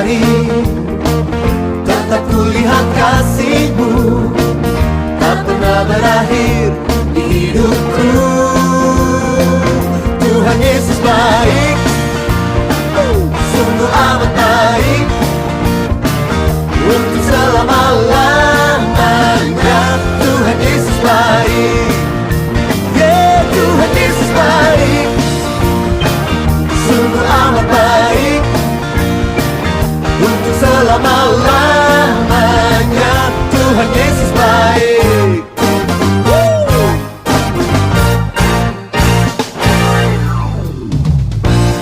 hari, tetap kulihat kasih-Mu tak pernah berakhir di hidupku. Tuhan Yesus baik, sungguh amat baik, untuk selama-lamanya. Tuhan Yesus baik, yeah, Tuhan Yesus baik, sungguh amat baik, untuk selama-lamanya. Tuhan Yesus baik.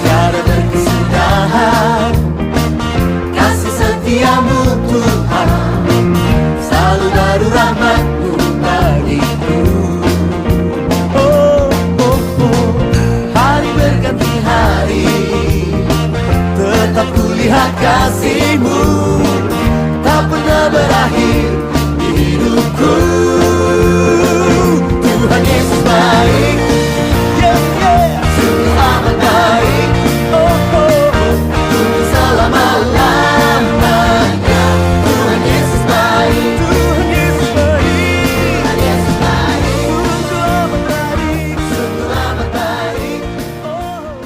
Tiada berkesudahan kasih setiamu Tuhan, selalu baru rahmat-Mu bagiku. Oh, oh, oh. Hari berganti hari, tetap kulihat kasih-Mu tak pernah berakhir di hidupku. Tuhan Yesus baik, yeah, yeah, sungguh amat baik, oh, oh, oh, untuk selama-lamanya. Tuhan Yesus baik, Tuhan Yesus baik, Tuhan Yesus baik, sungguh amat baik, sungguh amat baik, oh.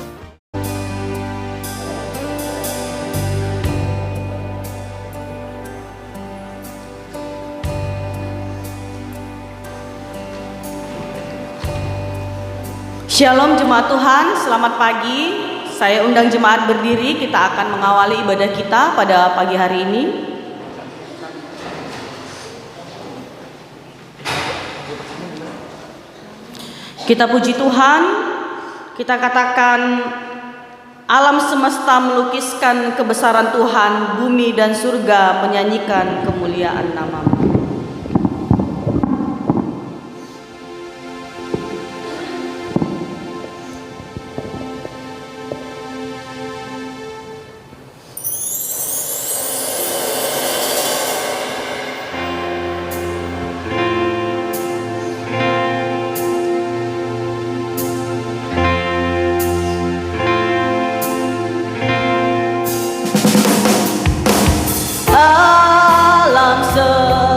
Shalom jemaat Tuhan, selamat pagi. Saya undang jemaat berdiri, kita akan mengawali ibadah kita pada pagi hari ini. Kita puji Tuhan, kita katakan alam semesta melukiskan kebesaran Tuhan, bumi dan surga menyanyikan kemuliaan nama-Mu. Alam semesta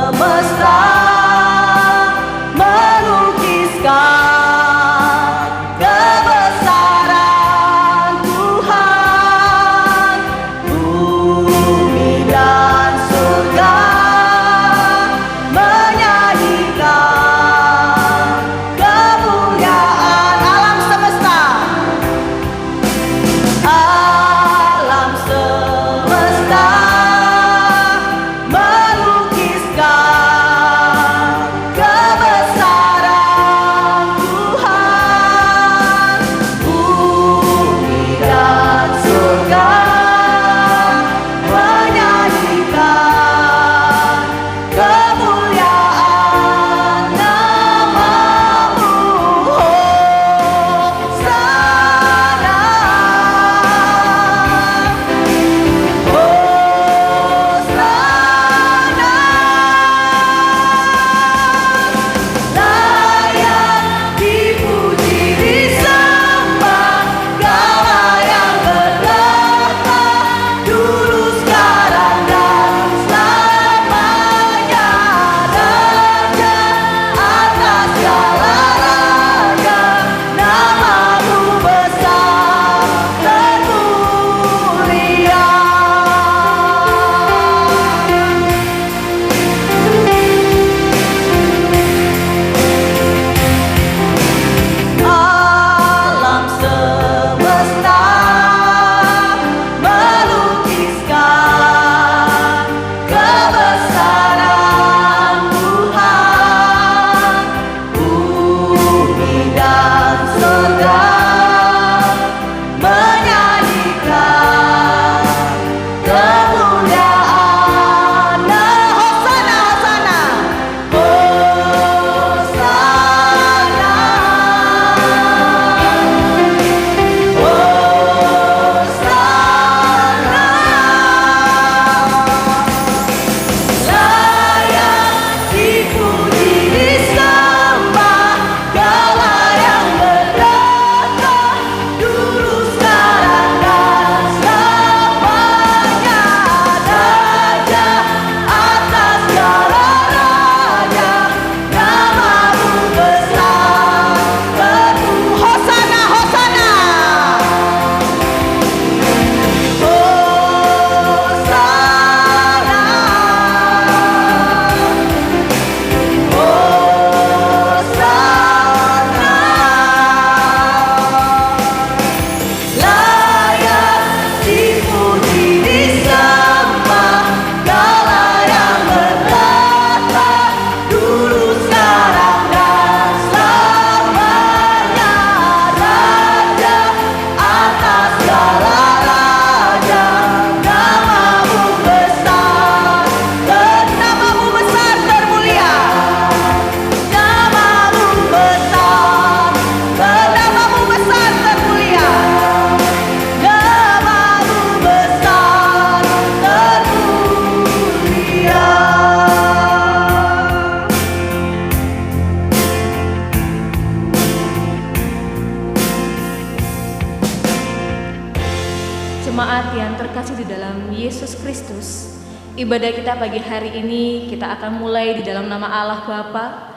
Yesus Kristus. Ibadah kita pagi hari ini kita akan mulai di dalam nama Allah Bapa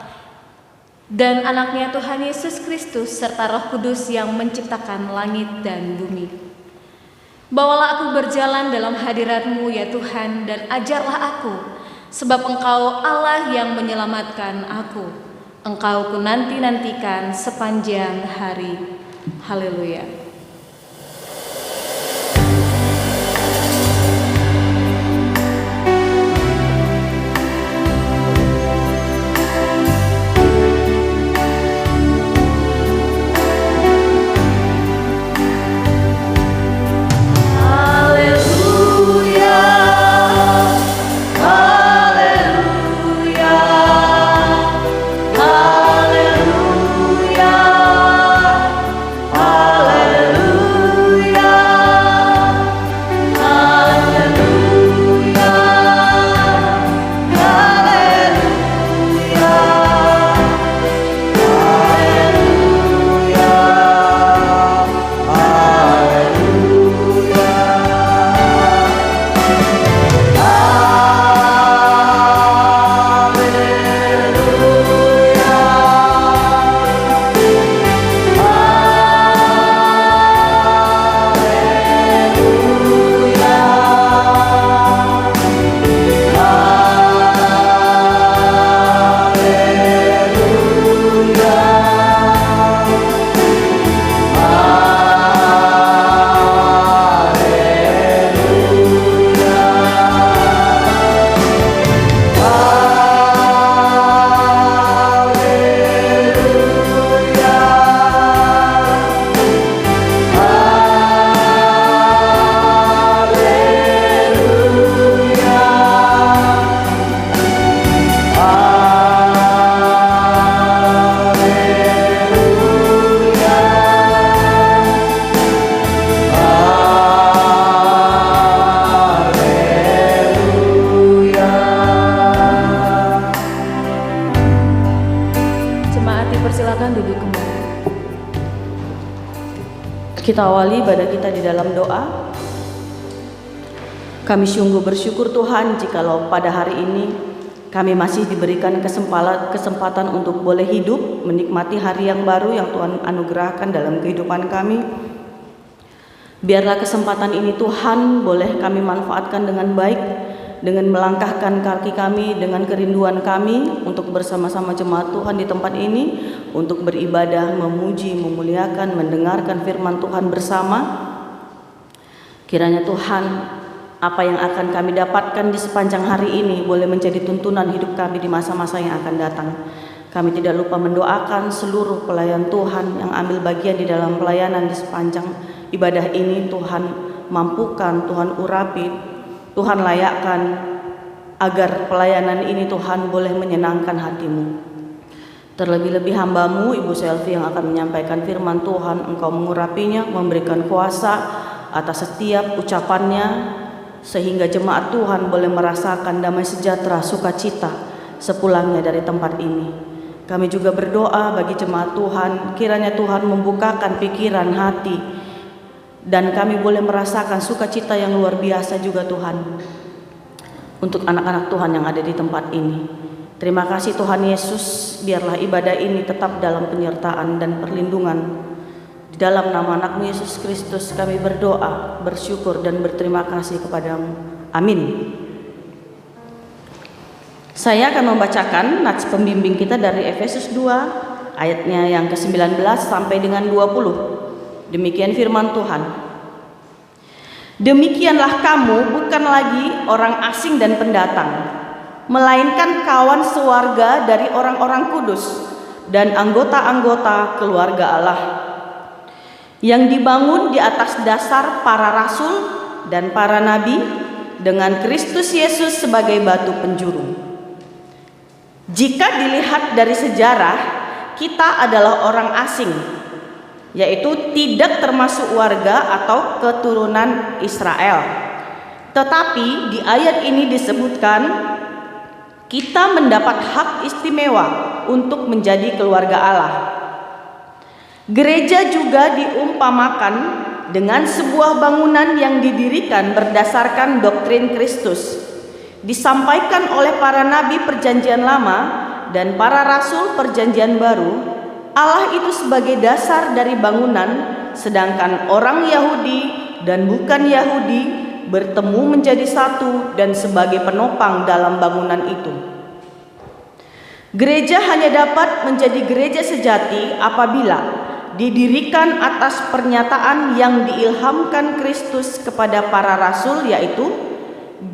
dan anaknya Tuhan Yesus Kristus serta Roh Kudus yang menciptakan langit dan bumi. Bawalah aku berjalan dalam hadirat-Mu ya Tuhan, dan ajarlah aku, sebab Engkau Allah yang menyelamatkan aku. Engkau ku nanti-nantikan sepanjang hari. Haleluya. Kita awali ibadah kita di dalam doa. Kami sungguh bersyukur Tuhan jikalau pada hari ini kami masih diberikan kesempatan untuk boleh hidup, menikmati hari yang baru yang Tuhan anugerahkan dalam kehidupan kami. Biarlah kesempatan ini Tuhan boleh kami manfaatkan dengan baik, dengan melangkahkan kaki kami, dengan kerinduan kami untuk bersama-sama jemaat Tuhan di tempat ini, untuk beribadah, memuji, memuliakan, mendengarkan firman Tuhan bersama. Kiranya Tuhan, apa yang akan kami dapatkan di sepanjang hari ini boleh menjadi tuntunan hidup kami di masa-masa yang akan datang. Kami tidak lupa mendoakan seluruh pelayan Tuhan yang ambil bagian di dalam pelayanan di sepanjang ibadah ini. Tuhan mampukan, Tuhan urapi, Tuhan layakkan agar pelayanan ini Tuhan boleh menyenangkan hati-Mu. Terlebih-lebih hamba-Mu Ibu Selvi yang akan menyampaikan firman Tuhan, Engkau mengurapinya, memberikan kuasa atas setiap ucapannya, sehingga jemaat Tuhan boleh merasakan damai sejahtera, sukacita sepulangnya dari tempat ini. Kami juga berdoa bagi jemaat Tuhan, kiranya Tuhan membukakan pikiran, hati, dan kami boleh merasakan sukacita yang luar biasa juga Tuhan untuk anak-anak Tuhan yang ada di tempat ini. Terima kasih Tuhan Yesus, biarlah ibadah ini tetap dalam penyertaan dan perlindungan. Di dalam nama anak-Mu Yesus Kristus kami berdoa, bersyukur dan berterima kasih kepadamu. Amin. Saya akan membacakan nats pembimbing kita dari Efesus 2 ayatnya yang ke-19 sampai dengan 20. Demikian firman Tuhan. Demikianlah kamu bukan lagi orang asing dan pendatang, melainkan kawan sewarga dari orang-orang kudus dan anggota-anggota keluarga Allah, yang dibangun di atas dasar para rasul dan para nabi, dengan Kristus Yesus sebagai batu penjuru. Jika dilihat dari sejarah, kita adalah orang asing, yaitu tidak termasuk warga atau keturunan Israel. Tetapi di ayat ini disebutkan kita mendapat hak istimewa untuk menjadi keluarga Allah. Gereja juga diumpamakan dengan sebuah bangunan yang didirikan berdasarkan doktrin Kristus, disampaikan oleh para nabi Perjanjian Lama dan para rasul Perjanjian Baru. Allah itu sebagai dasar dari bangunan, sedangkan orang Yahudi dan bukan Yahudi bertemu menjadi satu dan sebagai penopang dalam bangunan itu. Gereja hanya dapat menjadi gereja sejati apabila didirikan atas pernyataan yang diilhamkan Kristus kepada para rasul, yaitu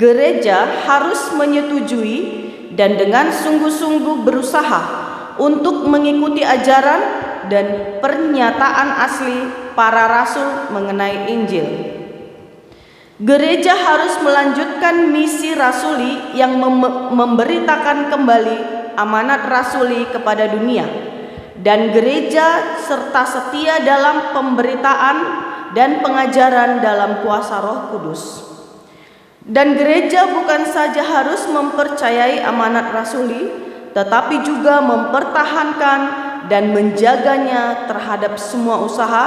gereja harus menyetujui dan dengan sungguh-sungguh berusaha untuk mengikuti ajaran dan pernyataan asli para rasul mengenai Injil. Gereja harus melanjutkan misi rasuli yang memberitakan kembali amanat rasuli kepada dunia, dan gereja serta setia dalam pemberitaan dan pengajaran dalam kuasa Roh Kudus. Dan gereja bukan saja harus mempercayai amanat rasuli, tetapi juga mempertahankan dan menjaganya terhadap semua usaha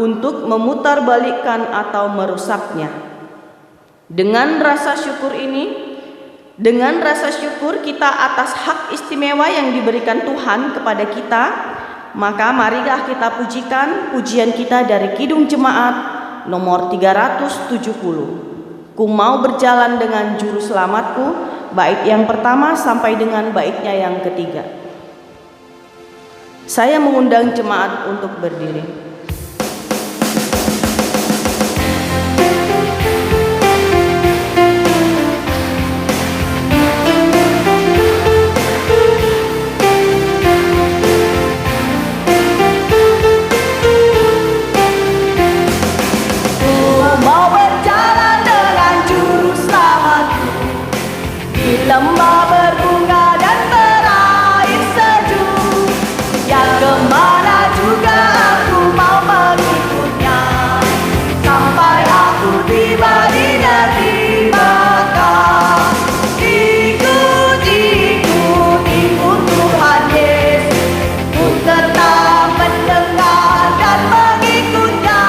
untuk memutarbalikkan atau merusaknya. Dengan rasa syukur kita atas hak istimewa yang diberikan Tuhan kepada kita, maka marilah kita pujikan pujian kita dari Kidung Jemaat nomor 370. Ku mau berjalan dengan juru selamatku, bait yang pertama sampai dengan baitnya yang ketiga. Saya mengundang jemaat untuk berdiri. Lembah berbunga dan berair sejuk, yang kemana juga aku mau mengikutnya, sampai aku tiba di negeri Mekah. Ikut Tuhan Yesus, ku tetap mendengar dan mengikutnya.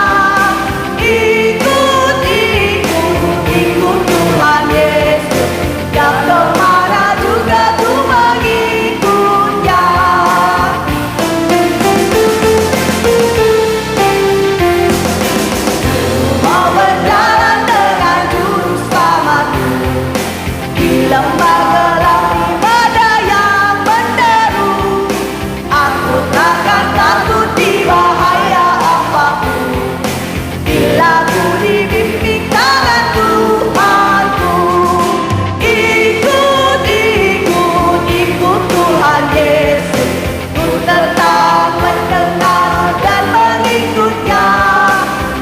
Ikut Tuhan Yesus, yang kemana juga ku mengikutnya. Mau berjalan dengan juru selamatku di lembah gelap di badai yang menderu. Aku takkan takut di bahaya apapun, bila ku dibimbing tangan Tuhanku. Ikut Tuhan Yesus, ku tetap mendengar dan mengikutnya.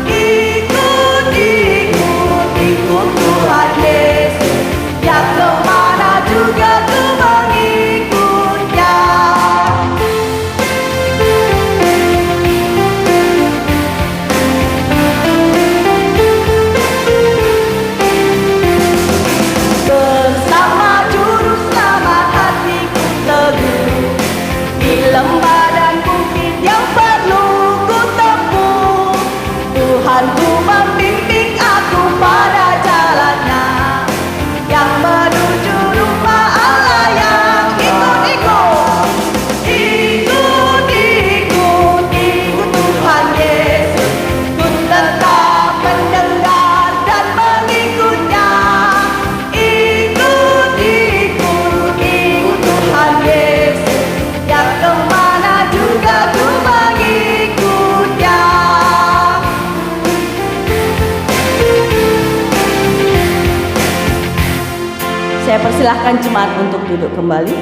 Ikut Tuhan Yesus, yang kemana juga ku mengikutnya. Bersama juru selamat hatiku teguh, di lembah dan bukit yang perlu ku tempuh. Tuhanku membimbing aku pada jalannya, yang menuju rumah Allah yang ikut Tuhan Yesus, ku tetap mendengar dan mengikutnya. Ikut Tuhan Yesus, yang kemana juga ku mengikutnya. Saya persilahkan jemaat untuk duduk kembali.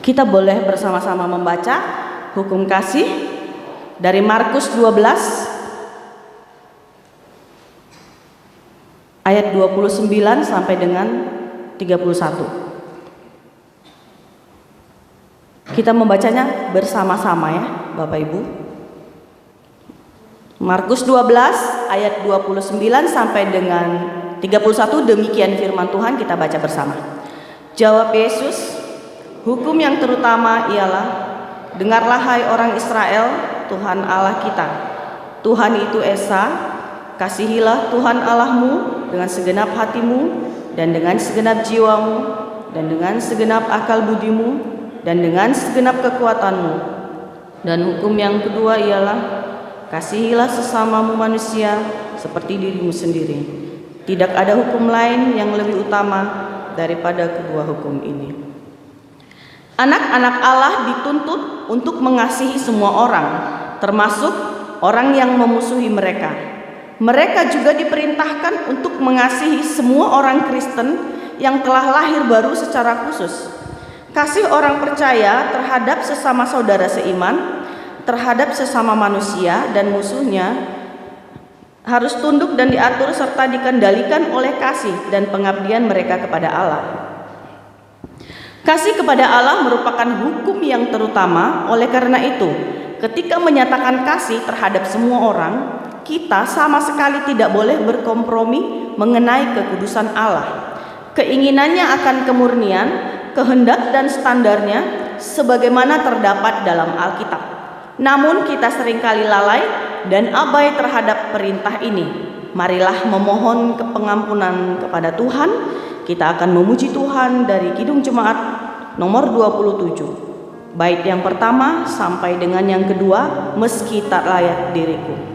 Kita boleh bersama-sama membaca hukum kasih dari Markus 12 ayat 29 sampai dengan 31. Kita membacanya bersama-sama ya, Bapak Ibu. Markus 12 ayat 29 sampai dengan 31, demikian firman Tuhan, kita baca bersama. Jawab Yesus, hukum yang terutama ialah Dengarlah hai orang Israel, Tuhan Allah kita, Tuhan itu Esa. Kasihilah Tuhan Allahmu dengan segenap hatimu dan dengan segenap jiwamu dan dengan segenap akal budimu dan dengan segenap kekuatanmu. Dan hukum yang kedua ialah kasihilah sesamamu manusia seperti dirimu sendiri. Tidak ada hukum lain yang lebih utama daripada kedua hukum ini. Anak-anak Allah dituntut untuk mengasihi semua orang, termasuk orang yang memusuhi mereka. Mereka juga diperintahkan untuk mengasihi semua orang Kristen yang telah lahir baru secara khusus. Kasih orang percaya terhadap sesama saudara seiman, terhadap sesama manusia dan musuhnya harus tunduk dan diatur serta dikendalikan oleh kasih dan pengabdian mereka kepada Allah. Kasih kepada Allah merupakan hukum yang terutama. Oleh karena itu, ketika menyatakan kasih terhadap semua orang, kita sama sekali tidak boleh berkompromi mengenai kekudusan Allah. Keinginannya akan kemurnian, kehendak dan standarnya sebagaimana terdapat dalam Alkitab. Namun kita seringkali lalai dan abai terhadap perintah ini. Marilah memohon pengampunan kepada Tuhan. Kita akan memuji Tuhan dari Kidung Jemaat nomor 27. Bait yang pertama sampai dengan yang kedua, meski tak layak diriku.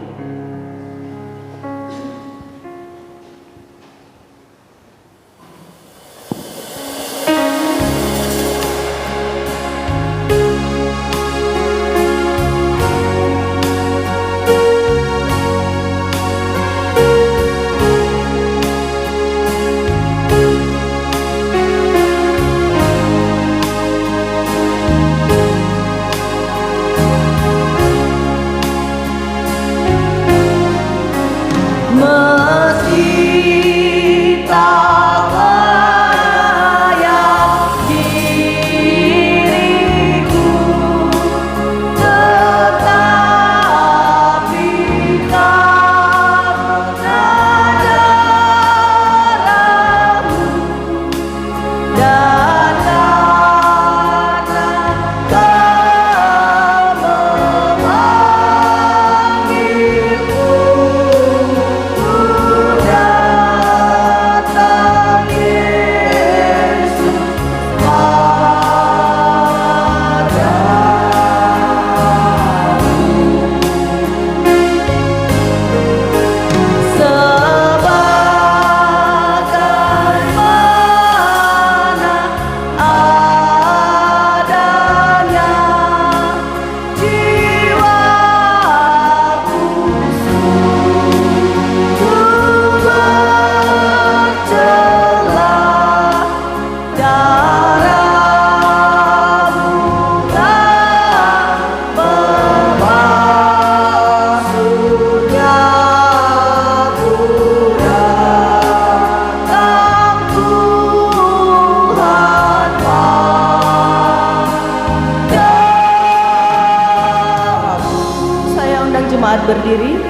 Berdiri,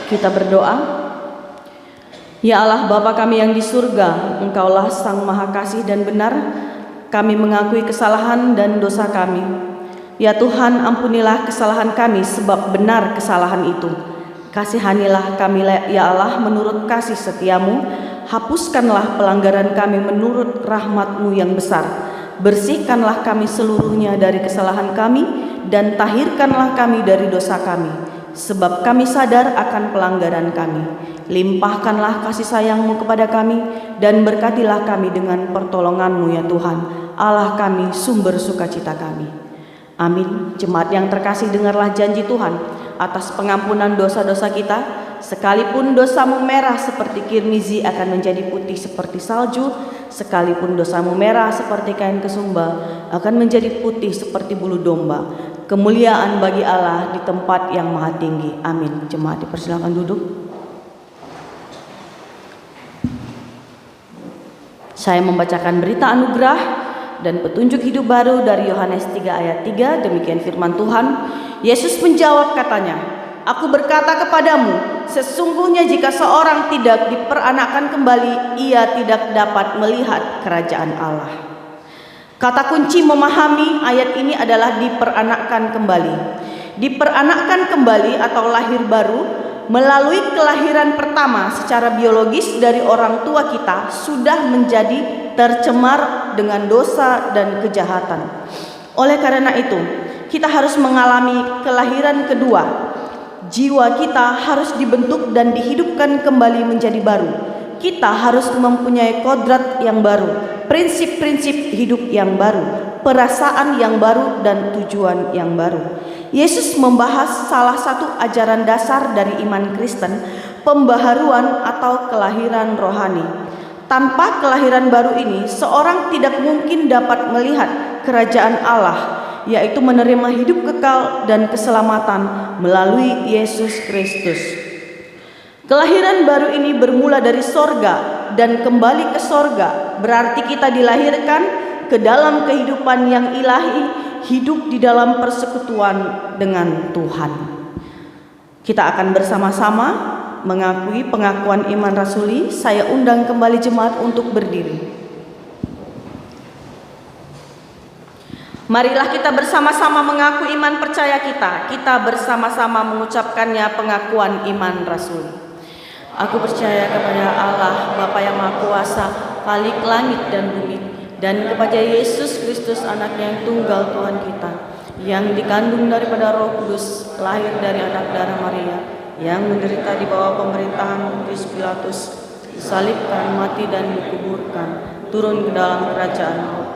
kita berdoa. Ya Allah Bapa kami yang di surga, Engkaulah Sang Maha Kasih dan benar. Kami mengakui kesalahan dan dosa kami. Ya Tuhan, ampunilah kesalahan kami sebab benar kesalahan itu. Kasihanilah kami ya Allah menurut kasih setiamu. Hapuskanlah pelanggaran kami menurut rahmat-Mu yang besar. Bersihkanlah kami seluruhnya dari kesalahan kami dan tahirkanlah kami dari dosa kami, sebab kami sadar akan pelanggaran kami. Limpahkanlah kasih sayang-Mu kepada kami dan berkatilah kami dengan pertolongan-Mu ya Tuhan, Allah kami, sumber sukacita kami. Amin. Jemaat yang terkasih, dengarlah janji Tuhan atas pengampunan dosa-dosa kita. Sekalipun dosamu merah seperti kirmizi akan menjadi putih seperti salju, sekalipun dosamu merah seperti kain kesumba akan menjadi putih seperti bulu domba. Kemuliaan bagi Allah di tempat yang maha tinggi. Amin. Jemaat dipersilakan duduk. Saya membacakan berita anugerah dan petunjuk hidup baru dari Yohanes 3 ayat 3. Demikian firman Tuhan. Yesus menjawab katanya, Aku berkata kepadamu, sesungguhnya jika seorang tidak diperanakkan kembali, ia tidak dapat melihat kerajaan Allah. Kata kunci memahami ayat ini adalah diperanakkan kembali. Diperanakkan kembali atau lahir baru melalui kelahiran pertama secara biologis dari orang tua kita sudah menjadi tercemar dengan dosa dan kejahatan. Oleh karena itu, kita harus mengalami kelahiran kedua. Jiwa kita harus dibentuk dan dihidupkan kembali menjadi baru. Kita harus mempunyai kodrat yang baru, prinsip-prinsip hidup yang baru, perasaan yang baru, dan tujuan yang baru. Yesus membahas salah satu ajaran dasar dari iman Kristen, pembaharuan atau kelahiran rohani. Tanpa kelahiran baru ini, seorang tidak mungkin dapat melihat kerajaan Allah, yaitu menerima hidup kekal dan keselamatan melalui Yesus Kristus. Kelahiran baru ini bermula dari sorga dan kembali ke sorga, berarti kita dilahirkan ke dalam kehidupan yang ilahi, hidup di dalam persekutuan dengan Tuhan. Kita akan bersama-sama mengakui pengakuan iman rasuli. Saya undang kembali jemaat untuk berdiri. Marilah kita bersama-sama mengaku iman percaya kita. Kita bersama-sama mengucapkannya pengakuan iman rasuli. Aku percaya kepada Allah, Bapa yang Maha Kuasa, Khalik langit dan bumi, dan kepada Yesus Kristus, Anaknya yang tunggal Tuhan kita, yang dikandung daripada Roh Kudus, lahir dari anak darah Maria, yang menderita di bawah pemerintahan Pontius Pilatus, disalibkan, mati dan dikuburkan, turun ke dalam kerajaan Allah.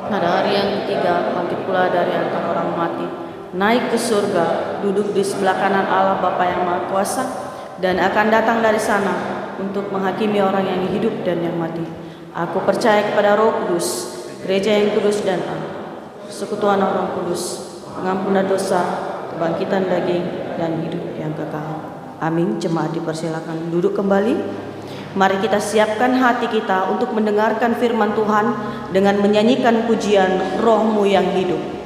Pada hari yang ketiga, bangkit pula dari antara orang mati, naik ke surga, duduk di sebelah kanan Allah Bapa yang Maha Kuasa, dan akan datang dari sana untuk menghakimi orang yang hidup dan yang mati. Aku percaya kepada Roh Kudus, gereja yang kudus dan am, persekutuan orang kudus, pengampunan dosa, kebangkitan daging, dan hidup yang kekal. Amin. Jemaat dipersilakan duduk kembali. Mari kita siapkan hati kita untuk mendengarkan firman Tuhan dengan menyanyikan pujian Roh-Mu yang hidup.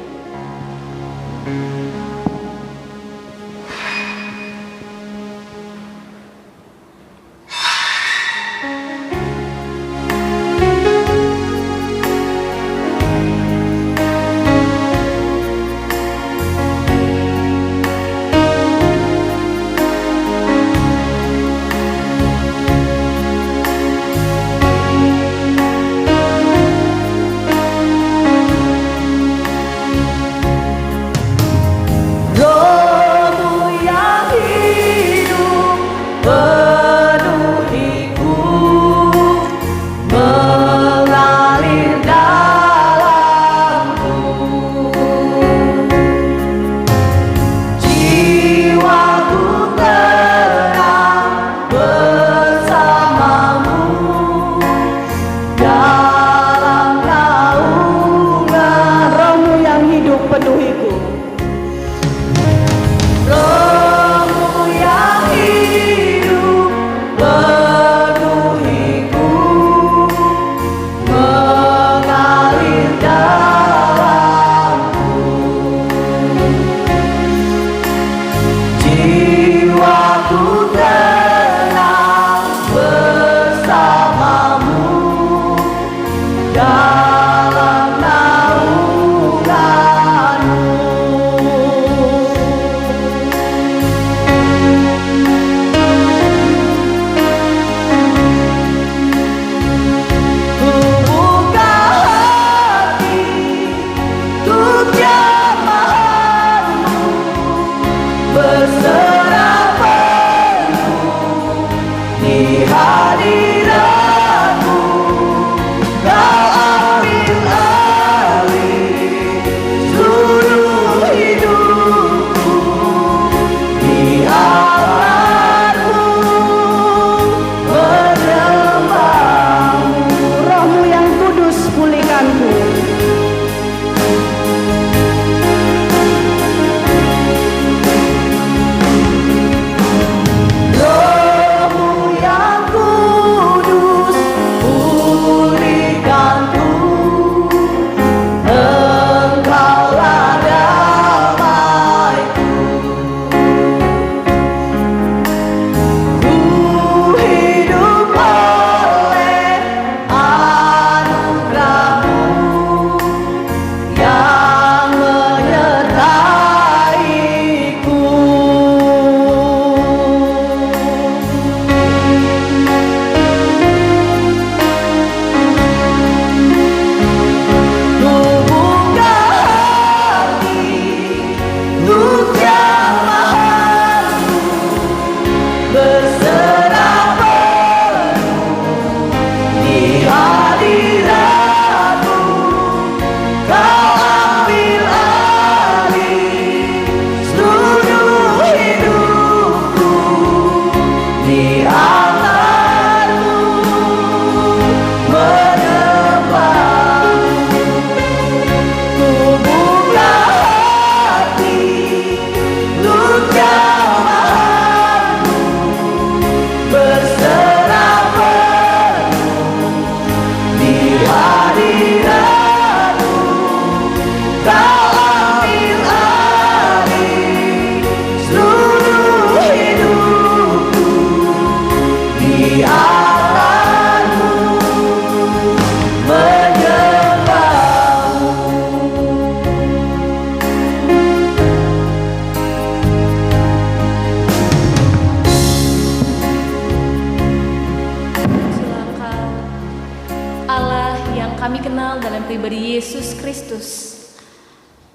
pribadi Yesus Kristus,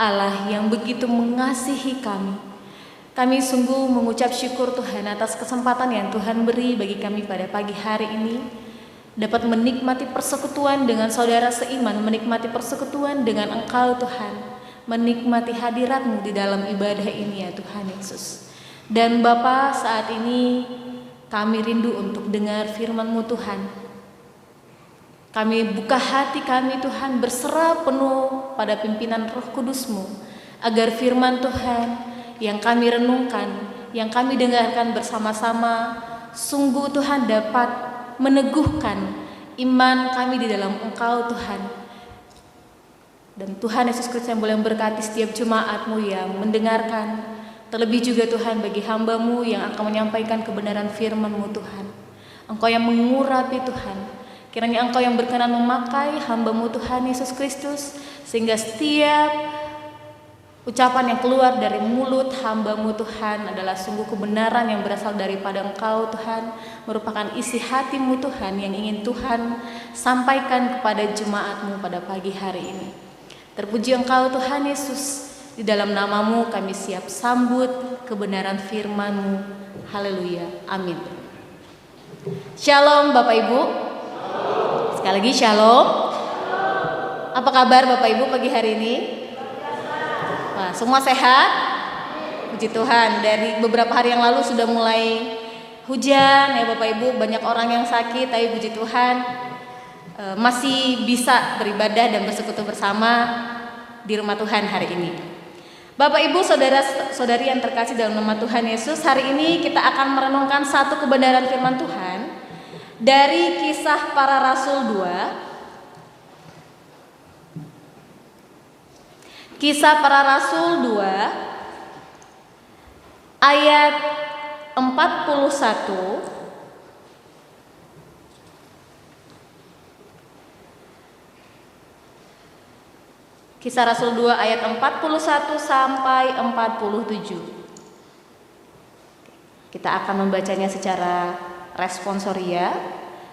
Allah yang begitu mengasihi kami. Kami sungguh mengucap syukur Tuhan atas kesempatan yang Tuhan beri bagi kami pada pagi hari ini, dapat menikmati persekutuan dengan saudara seiman, menikmati persekutuan dengan Engkau Tuhan, menikmati hadirat-Mu di dalam ibadah ini ya Tuhan Yesus. Dan Bapa, saat ini kami rindu untuk dengar firman-Mu Tuhan. Kami buka hati kami Tuhan, berserah penuh pada pimpinan Roh Kudus-Mu, agar firman Tuhan yang kami renungkan, yang kami dengarkan bersama-sama, sungguh Tuhan dapat meneguhkan iman kami di dalam Engkau Tuhan. Dan Tuhan Yesus Kristus yang boleh memberkati setiap jemaat-Mu yang mendengarkan, terlebih juga Tuhan bagi hamba-Mu yang akan menyampaikan kebenaran firman-Mu Tuhan. Engkau yang mengurapi Tuhan, kiranya Engkau yang berkenan memakai hamba-Mu Tuhan Yesus Kristus, sehingga setiap ucapan yang keluar dari mulut hamba-Mu Tuhan adalah sungguh kebenaran yang berasal daripada Engkau Tuhan, merupakan isi hati-Mu Tuhan yang ingin Tuhan sampaikan kepada jemaat-Mu pada pagi hari ini. Terpuji Engkau Tuhan Yesus, di dalam nama-Mu kami siap sambut kebenaran firman-Mu. Haleluya, amin. Shalom Bapak Ibu. Sekali lagi shalom. Apa kabar Bapak Ibu pagi hari ini? Nah, semua sehat? Puji Tuhan, dari beberapa hari yang lalu sudah mulai hujan ya Bapak Ibu, banyak orang yang sakit, tapi puji Tuhan masih bisa beribadah dan bersekutu bersama di rumah Tuhan hari ini. Bapak Ibu, saudara-saudari yang terkasih dalam nama Tuhan Yesus, hari ini kita akan merenungkan satu kebenaran firman Tuhan dari Kisah Para Rasul 2. Kisah Para Rasul 2 ayat 41 Kisah Rasul 2 ayat 41 sampai 47. Kita akan membacanya secara responsoria.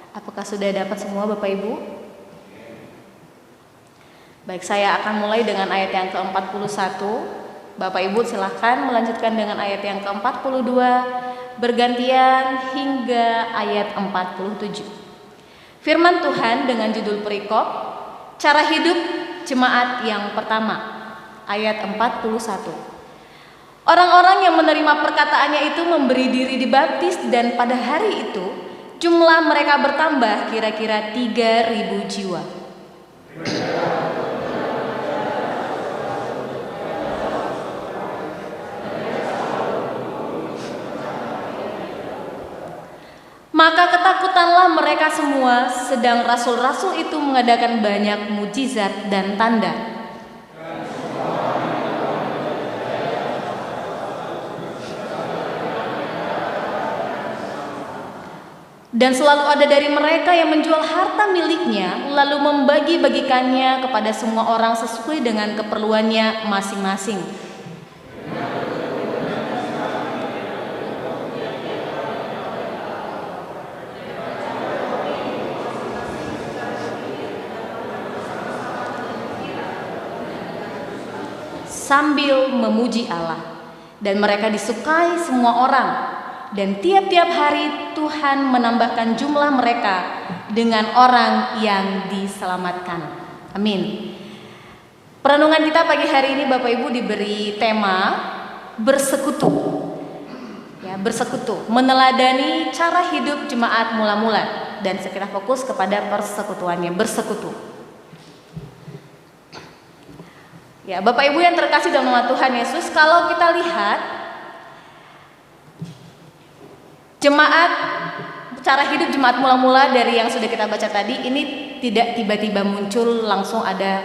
Apakah sudah dapat semua Bapak Ibu? Baik, saya akan mulai dengan ayat yang ke-41. Bapak Ibu silahkan melanjutkan dengan ayat yang ke-42, bergantian hingga ayat 47. Firman Tuhan dengan judul perikop, cara hidup jemaat yang pertama, ayat 41. Orang-orang yang menerima perkataannya itu memberi diri dibaptis, dan pada hari itu jumlah mereka bertambah kira-kira 3.000 jiwa. Maka ketakutanlah mereka semua, sedang rasul-rasul itu mengadakan banyak mujizat dan tanda. Dan selalu ada dari mereka yang menjual harta miliknya, lalu membagi-bagikannya kepada semua orang sesuai dengan keperluannya masing-masing. Sambil memuji Allah, dan mereka disukai semua orang, dan tiap-tiap hari Tuhan menambahkan jumlah mereka dengan orang yang diselamatkan. Amin. Perenungan kita pagi hari ini Bapak Ibu diberi tema bersekutu. Ya, bersekutu, meneladani cara hidup jemaat mula-mula, dan kita fokus kepada persekutuannya, bersekutu. Ya, Bapak Ibu yang terkasih dalam nama Tuhan Yesus, kalau kita lihat jemaat, cara hidup jemaat mula-mula dari yang sudah kita baca tadi, ini tidak tiba-tiba muncul langsung ada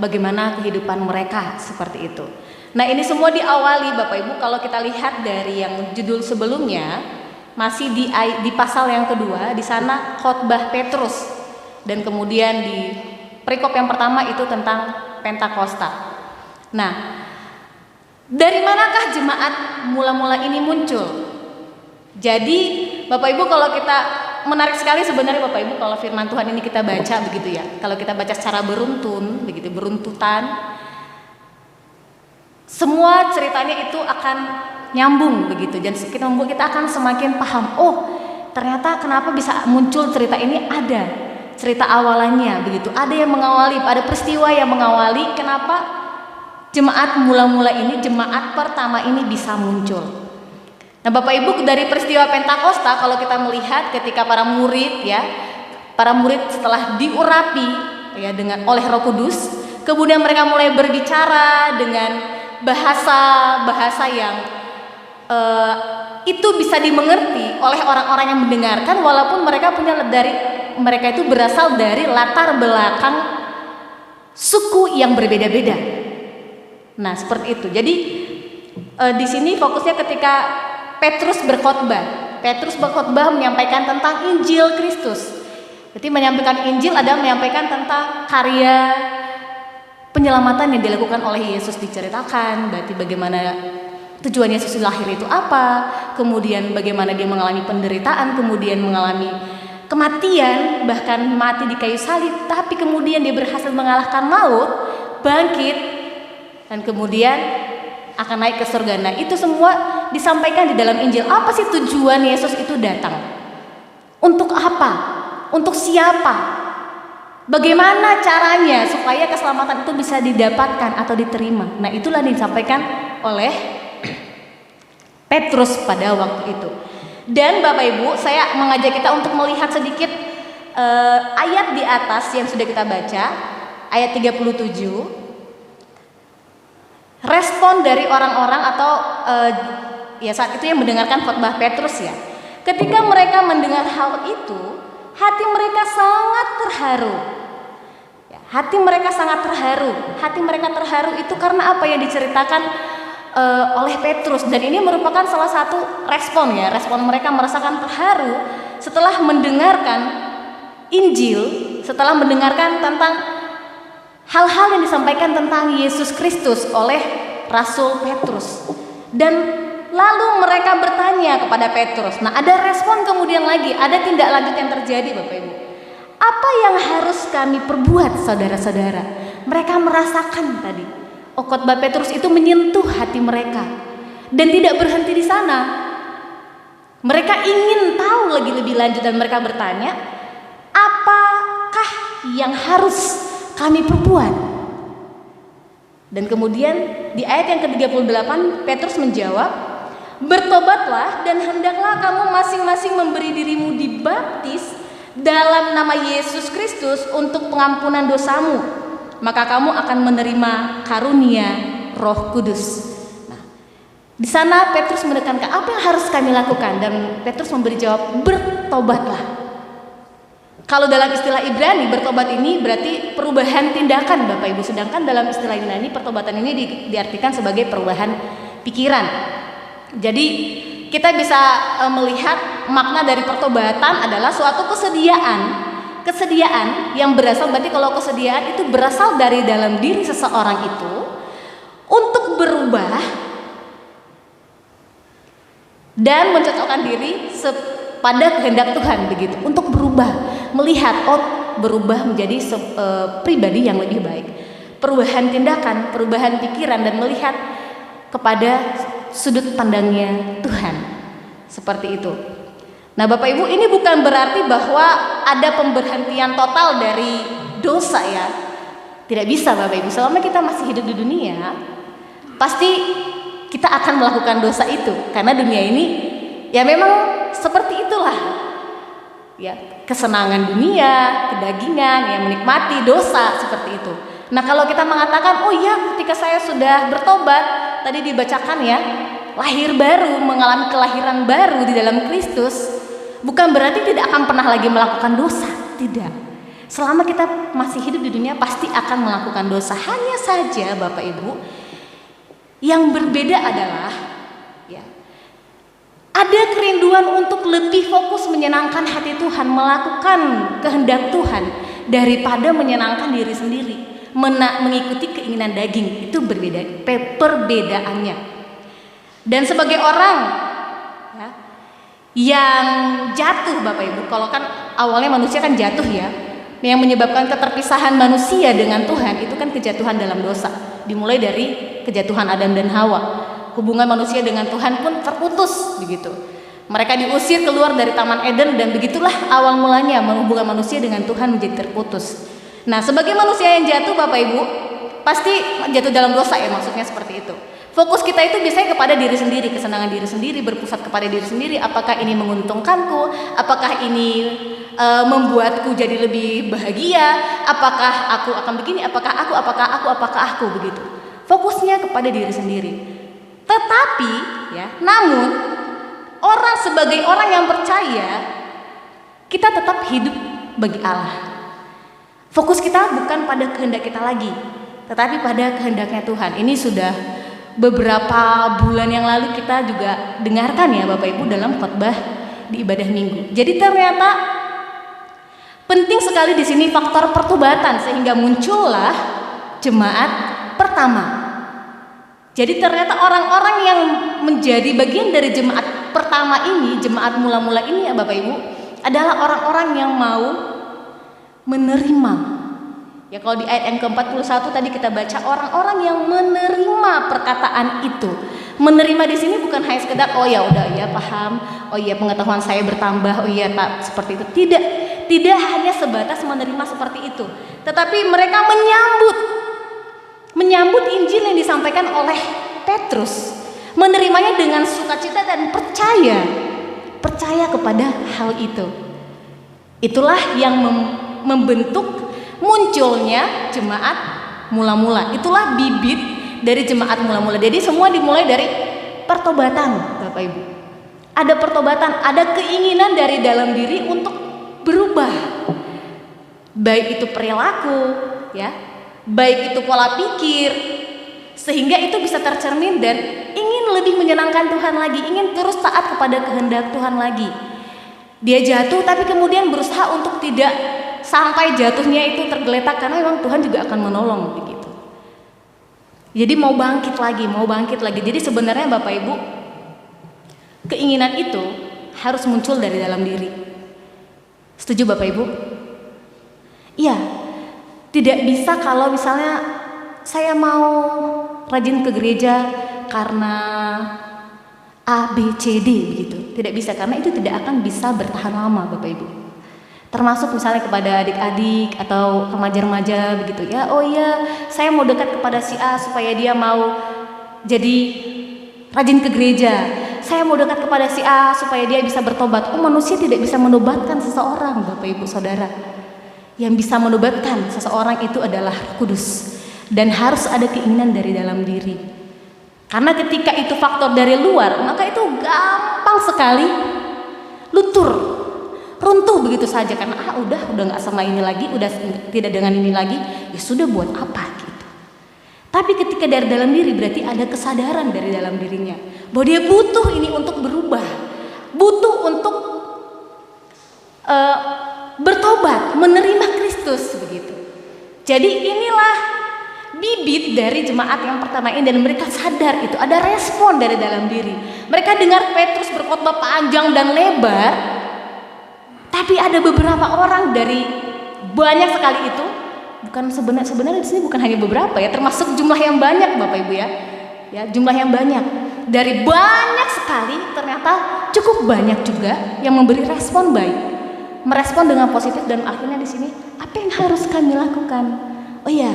bagaimana kehidupan mereka seperti itu. Nah, ini semua diawali Bapak Ibu kalau kita lihat dari yang judul sebelumnya, masih di pasal yang kedua, di sana khotbah Petrus, dan kemudian di perikop yang pertama itu tentang Pentakosta. Nah, dari manakah jemaat mula-mula ini muncul? Jadi Bapak Ibu kalau kita menarik sekali sebenarnya Bapak Ibu kalau firman Tuhan ini kita baca begitu ya. Kalau kita baca secara beruntun, begitu beruntutan, semua ceritanya itu akan nyambung begitu. Dan kita akan semakin paham. Oh, ternyata kenapa bisa muncul cerita ini, ada cerita awalannya begitu. Ada yang mengawali, ada peristiwa yang mengawali kenapa jemaat mula-mula ini, jemaat pertama ini bisa muncul. Nah Bapak Ibu, dari peristiwa Pentakosta kalau kita melihat ketika para murid setelah diurapi ya oleh Roh Kudus, kemudian mereka mulai berbicara dengan bahasa yang itu bisa dimengerti oleh orang-orang yang mendengarkan, walaupun mereka itu berasal dari latar belakang suku yang berbeda-beda. Nah seperti itu. Jadi di sini fokusnya ketika Petrus berkhotbah menyampaikan tentang Injil Kristus. Jadi menyampaikan Injil adalah menyampaikan tentang karya penyelamatan yang dilakukan oleh Yesus, diceritakan berarti bagaimana tujuan Yesus lahir itu apa, kemudian bagaimana dia mengalami penderitaan, kemudian mengalami kematian, bahkan mati di kayu salib, tapi kemudian dia berhasil mengalahkan maut, bangkit, dan kemudian akan naik ke surga. Nah itu semua disampaikan di dalam Injil. Apa sih tujuan Yesus itu datang? Untuk apa? Untuk siapa? Bagaimana caranya supaya keselamatan itu bisa didapatkan atau diterima? Nah itulah yang disampaikan oleh Petrus pada waktu itu. Dan Bapak Ibu, saya mengajak kita untuk melihat sedikit ayat di atas yang sudah kita baca, ayat 37. Respon dari orang-orang atau ya saat itu yang mendengarkan khotbah Petrus ya. Ketika mereka mendengar hal itu, hati mereka sangat terharu. Ya, hati mereka sangat terharu. Hati mereka terharu itu karena apa yang diceritakan oleh Petrus, dan ini merupakan salah satu respon ya. Respon mereka merasakan terharu setelah mendengarkan Injil, setelah mendengarkan tentang hal-hal yang disampaikan tentang Yesus Kristus oleh Rasul Petrus. Dan lalu mereka bertanya kepada Petrus. Nah ada respon kemudian lagi, ada tindak lanjut yang terjadi Bapak Ibu. Apa yang harus kami perbuat saudara-saudara? Mereka merasakan tadi, khotbah Petrus itu menyentuh hati mereka. Dan tidak berhenti di sana. Mereka ingin tahu lebih lanjut dan mereka bertanya, apakah yang harus kami perbuat? Dan kemudian di ayat yang ke-38 Petrus menjawab, bertobatlah dan hendaklah kamu masing-masing memberi dirimu dibaptis dalam nama Yesus Kristus untuk pengampunan dosamu, maka kamu akan menerima karunia Roh Kudus. Nah, di sana Petrus menekankan apa yang harus kami lakukan, dan Petrus memberi jawab, bertobatlah. Kalau dalam istilah Ibrani, bertobat ini berarti perubahan tindakan Bapak Ibu. Sedangkan dalam istilah Yunani, pertobatan ini diartikan sebagai perubahan pikiran. Jadi kita bisa melihat makna dari pertobatan adalah suatu kesediaan yang berasal, berarti kalau kesediaan itu berasal dari dalam diri seseorang itu untuk berubah dan mencocokkan diri pada kehendak Tuhan begitu, untuk berubah, melihat berubah menjadi pribadi yang lebih baik, perubahan tindakan, perubahan pikiran, dan melihat kepada sudut pandangnya Tuhan, seperti itu. Nah Bapak Ibu, ini bukan berarti bahwa ada pemberhentian total dari dosa ya, tidak bisa Bapak Ibu. Selama kita masih hidup di dunia, pasti kita akan melakukan dosa itu, karena dunia ini ya memang seperti itulah ya, kesenangan dunia, kedagingan, yang menikmati dosa seperti itu. Nah kalau kita mengatakan, oh iya ketika saya sudah bertobat, tadi dibacakan ya, lahir baru, mengalami kelahiran baru di dalam Kristus, bukan berarti tidak akan pernah lagi melakukan dosa, tidak. Selama kita masih hidup di dunia pasti akan melakukan dosa. Hanya saja Bapak Ibu, yang berbeda adalah ya, ada kerinduan untuk lebih fokus menyenangkan hati Tuhan, melakukan kehendak Tuhan daripada menyenangkan diri sendiri, mengikuti keinginan daging. Itu berbeda, perbedaannya. Dan sebagai orang ya, yang jatuh Bapak Ibu. Kalau kan awalnya manusia kan jatuh ya. Yang menyebabkan keterpisahan manusia dengan Tuhan itu kan kejatuhan dalam dosa. Dimulai dari kejatuhan Adam dan Hawa. Hubungan manusia dengan Tuhan pun terputus begitu. Mereka diusir keluar dari Taman Eden dan begitulah awal mulanya hubungan manusia dengan Tuhan menjadi terputus. Nah, sebagai manusia yang jatuh Bapak Ibu, pasti jatuh dalam dosa ya, maksudnya seperti itu. Fokus kita itu biasanya kepada diri sendiri, kesenangan diri sendiri, berpusat kepada diri sendiri. Apakah ini menguntungkanku? Apakah ini membuatku jadi lebih bahagia? Apakah aku akan begini? Apakah aku begitu. Fokusnya kepada diri sendiri. Tetapi ya, namun orang sebagai orang yang percaya, kita tetap hidup bagi Allah. Fokus kita bukan pada kehendak kita lagi, tetapi pada kehendaknya Tuhan. Ini sudah beberapa bulan yang lalu kita juga dengarkan ya Bapak Ibu dalam khotbah di ibadah minggu. Jadi ternyata penting sekali di sini faktor pertobatan sehingga muncullah jemaat pertama. Jadi ternyata orang-orang yang menjadi bagian dari jemaat pertama ini, jemaat mula-mula ini ya Bapak Ibu, adalah orang-orang yang mau menerima. Ya kalau di ayat yang ke-41 tadi kita baca orang-orang yang menerima perkataan itu. Menerima di sini bukan hanya sekedar oh ya udah ya paham, oh ya pengetahuan saya bertambah, oh ya tak seperti itu. Tidak hanya sebatas menerima seperti itu, tetapi mereka menyambut Injil yang disampaikan oleh Petrus, menerimanya dengan sukacita dan percaya kepada hal itu. Itulah yang membentuk munculnya jemaat mula-mula. Itulah bibit dari jemaat mula-mula. Jadi semua dimulai dari pertobatan, Bapak Ibu. Ada pertobatan, ada keinginan dari dalam diri untuk berubah. Baik itu perilaku, ya, baik itu pola pikir, sehingga itu bisa tercermin dan ingin lebih menyenangkan Tuhan lagi, ingin terus taat kepada kehendak Tuhan lagi. Dia jatuh tapi kemudian berusaha untuk tidak sampai jatuhnya itu tergeletak, karena memang Tuhan juga akan menolong begitu. Jadi mau bangkit lagi. Jadi sebenarnya Bapak Ibu, keinginan itu harus muncul dari dalam diri. Setuju Bapak Ibu? Iya. Tidak bisa kalau misalnya saya mau rajin ke gereja karena A, B, C, D begitu. Tidak bisa, karena itu tidak akan bisa bertahan lama Bapak Ibu. Termasuk misalnya kepada adik-adik atau remaja-remaja begitu ya. Oh iya, saya mau dekat kepada si A supaya dia mau jadi rajin ke gereja. Saya mau dekat kepada si A supaya dia bisa bertobat. Oh, manusia tidak bisa menobatkan seseorang Bapak Ibu Saudara. Yang bisa menobatkan seseorang itu adalah Roh Kudus, dan harus ada keinginan dari dalam diri. Karena ketika itu faktor dari luar, maka itu gampang sekali runtuh begitu saja, karena udah nggak sama ini lagi, udah tidak dengan ini lagi, ya sudah, buat apa gitu. Tapi ketika dari dalam diri, berarti ada kesadaran dari dalam dirinya bahwa dia butuh ini untuk berubah, butuh untuk bertobat, menerima Kristus begitu. Jadi inilah bibit dari jemaat yang pertama ini, dan mereka sadar itu ada respon dari dalam diri. Mereka dengar Petrus berkhotbah panjang dan lebar, tapi ada beberapa orang dari banyak sekali itu, bukan sebenarnya di sini bukan hanya beberapa ya, termasuk jumlah yang banyak Bapak Ibu ya. Ya, jumlah yang banyak. Dari banyak sekali ternyata cukup banyak juga yang memberi respon baik. Merespon dengan positif, dan akhirnya di sini apa yang harus kami lakukan? Oh ya,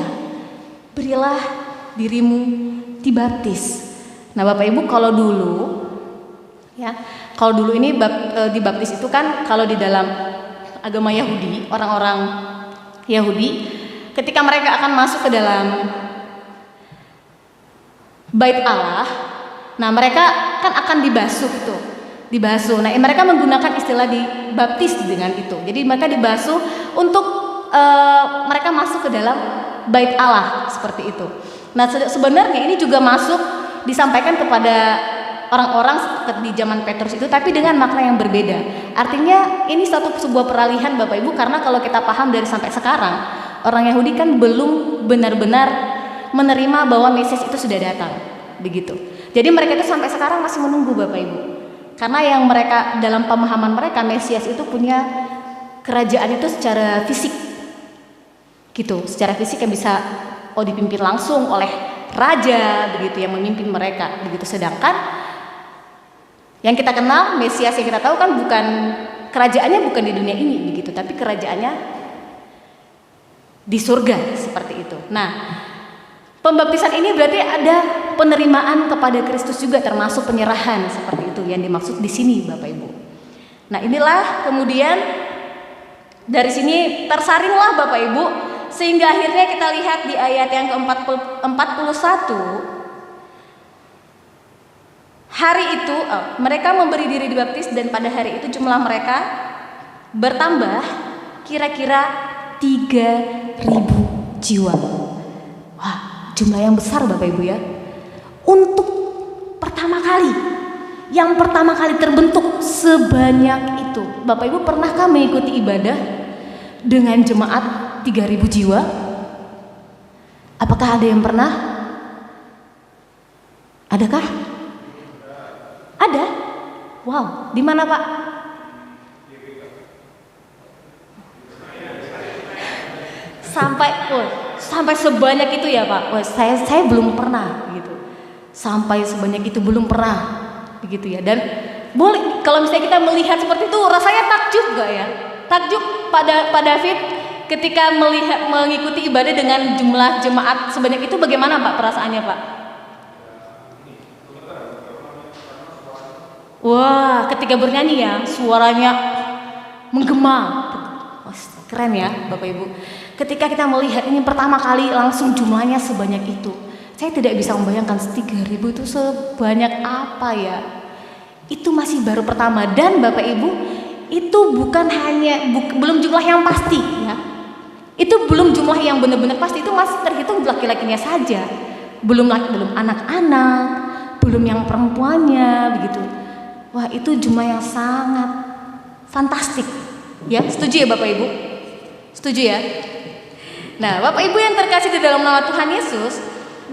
berilah dirimu dibaptis. Nah Bapak Ibu, kalau dulu ini dibaptis itu kan kalau di dalam agama Yahudi, orang-orang Yahudi ketika mereka akan masuk ke dalam Bait Allah, nah mereka kan akan dibasuh. Nah mereka menggunakan istilah dibaptis dengan itu. Jadi mereka dibasuh untuk mereka masuk ke dalam Bait Allah seperti itu. Nah sebenarnya ini juga masuk disampaikan kepada orang-orang di zaman Petrus itu, tapi dengan makna yang berbeda. Artinya ini sebuah peralihan Bapak Ibu, karena kalau kita paham dari sampai sekarang, orang Yahudi kan belum benar-benar menerima bahwa Mesias itu sudah datang begitu. Jadi mereka itu sampai sekarang masih menunggu Bapak Ibu. Karena yang mereka dalam pemahaman mereka Mesias itu punya kerajaan itu secara fisik, gitu, secara fisik yang bisa dipimpin langsung oleh raja, begitu, yang memimpin mereka, begitu. Sedangkan yang kita kenal Mesias yang kita tahu kan bukan kerajaannya bukan di dunia ini, begitu, tapi kerajaannya di surga, seperti itu. Nah, pembaptisan ini berarti ada penerimaan kepada Kristus juga, termasuk penyerahan, seperti itu yang dimaksud di sini, Bapak Ibu. Nah, inilah kemudian dari sini tersaringlah Bapak Ibu, sehingga akhirnya kita lihat di ayat yang ke-41, hari itu mereka memberi diri dibaptis, dan pada hari itu jumlah mereka bertambah kira-kira 3.000 jiwa. Wah, jumlah yang besar Bapak Ibu ya. Untuk yang pertama kali terbentuk sebanyak itu. Bapak Ibu pernahkah mengikuti ibadah dengan jemaat 3.000 jiwa? Apakah ada yang pernah? Adakah? Ada? Wow, di mana Pak? Sampai sebanyak itu ya Pak? Wah, saya belum pernah gitu. Sampai sebanyak itu belum pernah, begitu ya. Dan boleh kalau misalnya kita melihat seperti itu, rasanya takjub gak ya? Takjub Pak David ketika mengikuti ibadah dengan jumlah jemaat sebanyak itu, bagaimana Pak perasaannya Pak? Wah, ketika bernyanyi ya, suaranya menggema. Wah, keren ya Bapak Ibu. Ketika kita melihat ini pertama kali langsung jumlahnya sebanyak itu, saya tidak bisa membayangkan 3.000 itu sebanyak apa ya. Itu masih baru pertama, dan Bapak Ibu itu bukan hanya belum jumlah yang pasti ya. Itu belum jumlah yang benar-benar pasti, itu masih terhitung laki-lakinya saja. Belum anak-anak, belum yang perempuannya, begitu. Wah, itu jumlah yang sangat fantastik. Ya, setuju ya Bapak Ibu? Setuju ya? Nah, Bapak Ibu yang terkasih di dalam nama Tuhan Yesus,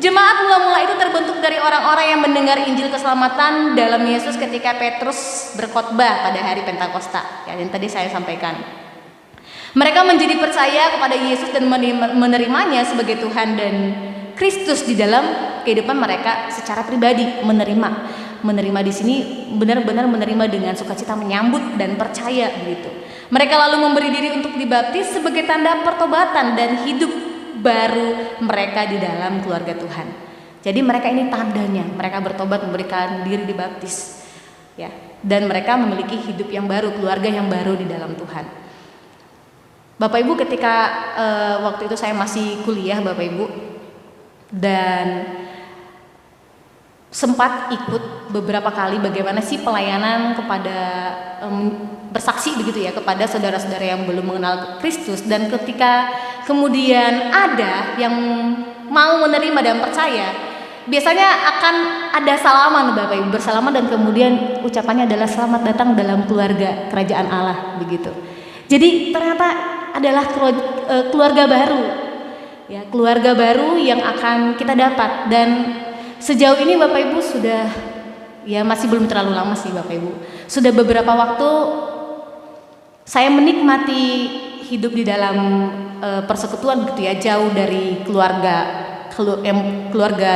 jemaat mula-mula itu terbentuk dari orang-orang yang mendengar Injil keselamatan dalam Yesus ketika Petrus berkhotbah pada hari Pentakosta, ya, yang tadi saya sampaikan. Mereka menjadi percaya kepada Yesus dan menerimanya sebagai Tuhan dan Kristus di dalam kehidupan mereka secara pribadi. Menerima di sini benar-benar menerima dengan sukacita, menyambut dan percaya, begitu. Mereka lalu memberi diri untuk dibaptis sebagai tanda pertobatan dan hidup baru mereka di dalam keluarga Tuhan. Jadi mereka ini tandanya, mereka bertobat, memberikan diri dibaptis, ya, dan mereka memiliki hidup yang baru, keluarga yang baru di dalam Tuhan. Bapak Ibu, ketika waktu itu saya masih kuliah Bapak Ibu, dan sempat ikut beberapa kali bagaimana sih pelayanan kepada bersaksi begitu ya kepada saudara-saudara yang belum mengenal Kristus. Dan ketika kemudian ada yang mau menerima dan percaya, biasanya akan ada salaman Bapak Ibu, bersalaman, dan kemudian ucapannya adalah selamat datang dalam keluarga kerajaan Allah, begitu. Jadi ternyata adalah keluarga baru, ya, keluarga baru yang akan kita dapat. Dan sejauh ini Bapak Ibu sudah, ya masih belum terlalu lama sih Bapak Ibu, sudah beberapa waktu saya menikmati hidup di dalam persekutuan begitu ya, jauh dari keluarga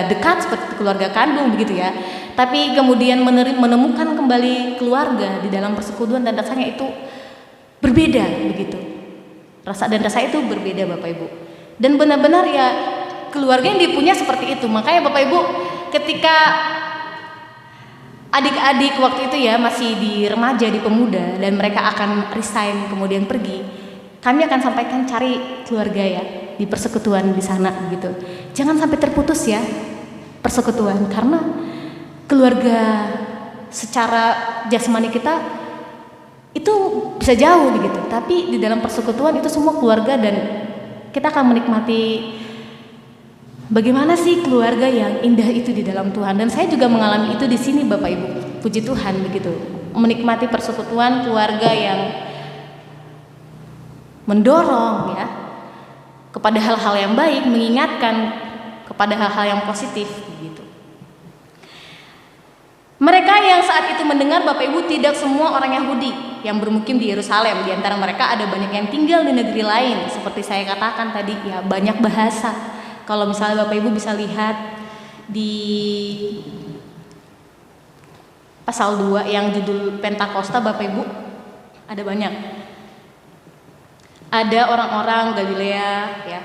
dekat seperti keluarga kandung begitu ya, tapi kemudian menemukan kembali keluarga di dalam persekutuan, dan rasanya itu berbeda begitu. Rasa itu berbeda Bapak Ibu. Dan benar-benar ya keluarga yang dipunya seperti itu. Makanya Bapak Ibu, ketika adik-adik waktu itu ya masih di remaja, di pemuda, dan mereka akan resign kemudian pergi, kami akan sampaikan cari keluarga ya di persekutuan di sana gitu. Jangan sampai terputus ya persekutuan, karena keluarga secara jasmani kita itu bisa jauh begitu, tapi di dalam persekutuan itu semua keluarga, dan kita akan menikmati bagaimana sih keluarga yang indah itu di dalam Tuhan. Dan saya juga mengalami itu di sini Bapak Ibu, puji Tuhan begitu, menikmati persekutuan keluarga yang mendorong ya kepada hal-hal yang baik, mengingatkan kepada hal-hal yang positif begitu. Mereka yang saat itu mendengar Bapak Ibu tidak semua orang Yahudi yang bermukim di Yerusalem. Di antara mereka ada banyak yang tinggal di negeri lain. Seperti saya katakan tadi, ya banyak bahasa. Kalau misalnya Bapak Ibu bisa lihat di pasal 2 yang judul Pentakosta, Bapak Ibu, ada banyak. Ada orang-orang Galilea, ya.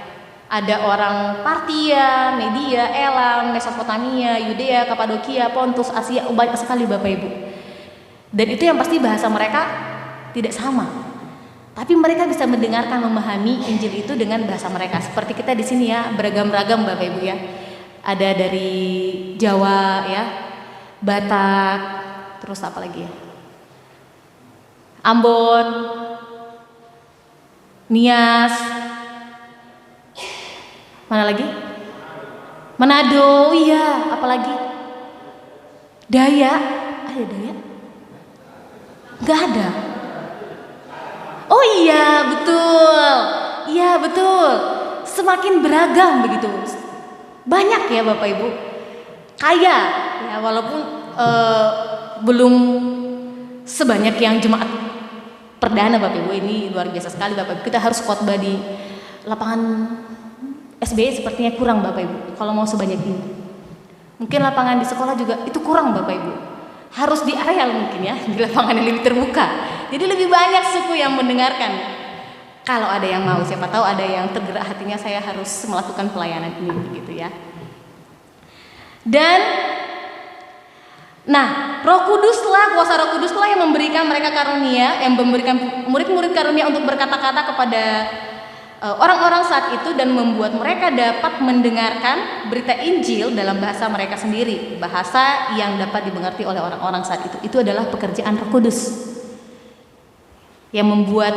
Ada orang Partia, Media, Elam, Mesopotamia, Yudea, Kapadokia, Pontus, Asia, banyak sekali Bapak Ibu. Dan itu yang pasti bahasa mereka tidak sama. Tapi mereka bisa mendengarkan, memahami Injil itu dengan bahasa mereka. Seperti kita di sini ya, beragam-ragam Bapak Ibu ya. Ada dari Jawa ya, Batak, terus apa lagi ya? Ambon, Nias, mana lagi? Manado, iya, apalagi? Dayak, ada Dayak? Gak ada. Oh iya, betul. Semakin beragam begitu. Banyak ya Bapak Ibu. Kaya, ya walaupun belum sebanyak yang jemaat perdana Bapak Ibu. Ini luar biasa sekali Bapak Ibu. Kita harus khotbah di lapangan SBY sepertinya kurang Bapak Ibu, kalau mau sebanyak ini. Mungkin lapangan di sekolah juga itu kurang Bapak Ibu. Harus di areal mungkin ya, di lapangan yang lebih terbuka. Jadi lebih banyak suku yang mendengarkan. Kalau ada yang mau, siapa tahu ada yang tergerak hatinya, saya harus melakukan pelayanan ini begitu ya. Dan nah, kuasa Roh Kuduslah yang memberikan mereka karunia, yang memberikan murid-murid karunia untuk berkata-kata kepada orang-orang saat itu dan membuat mereka dapat mendengarkan berita Injil dalam bahasa mereka sendiri, bahasa yang dapat dimengerti oleh orang-orang saat itu. Itu adalah pekerjaan Roh Kudus yang membuat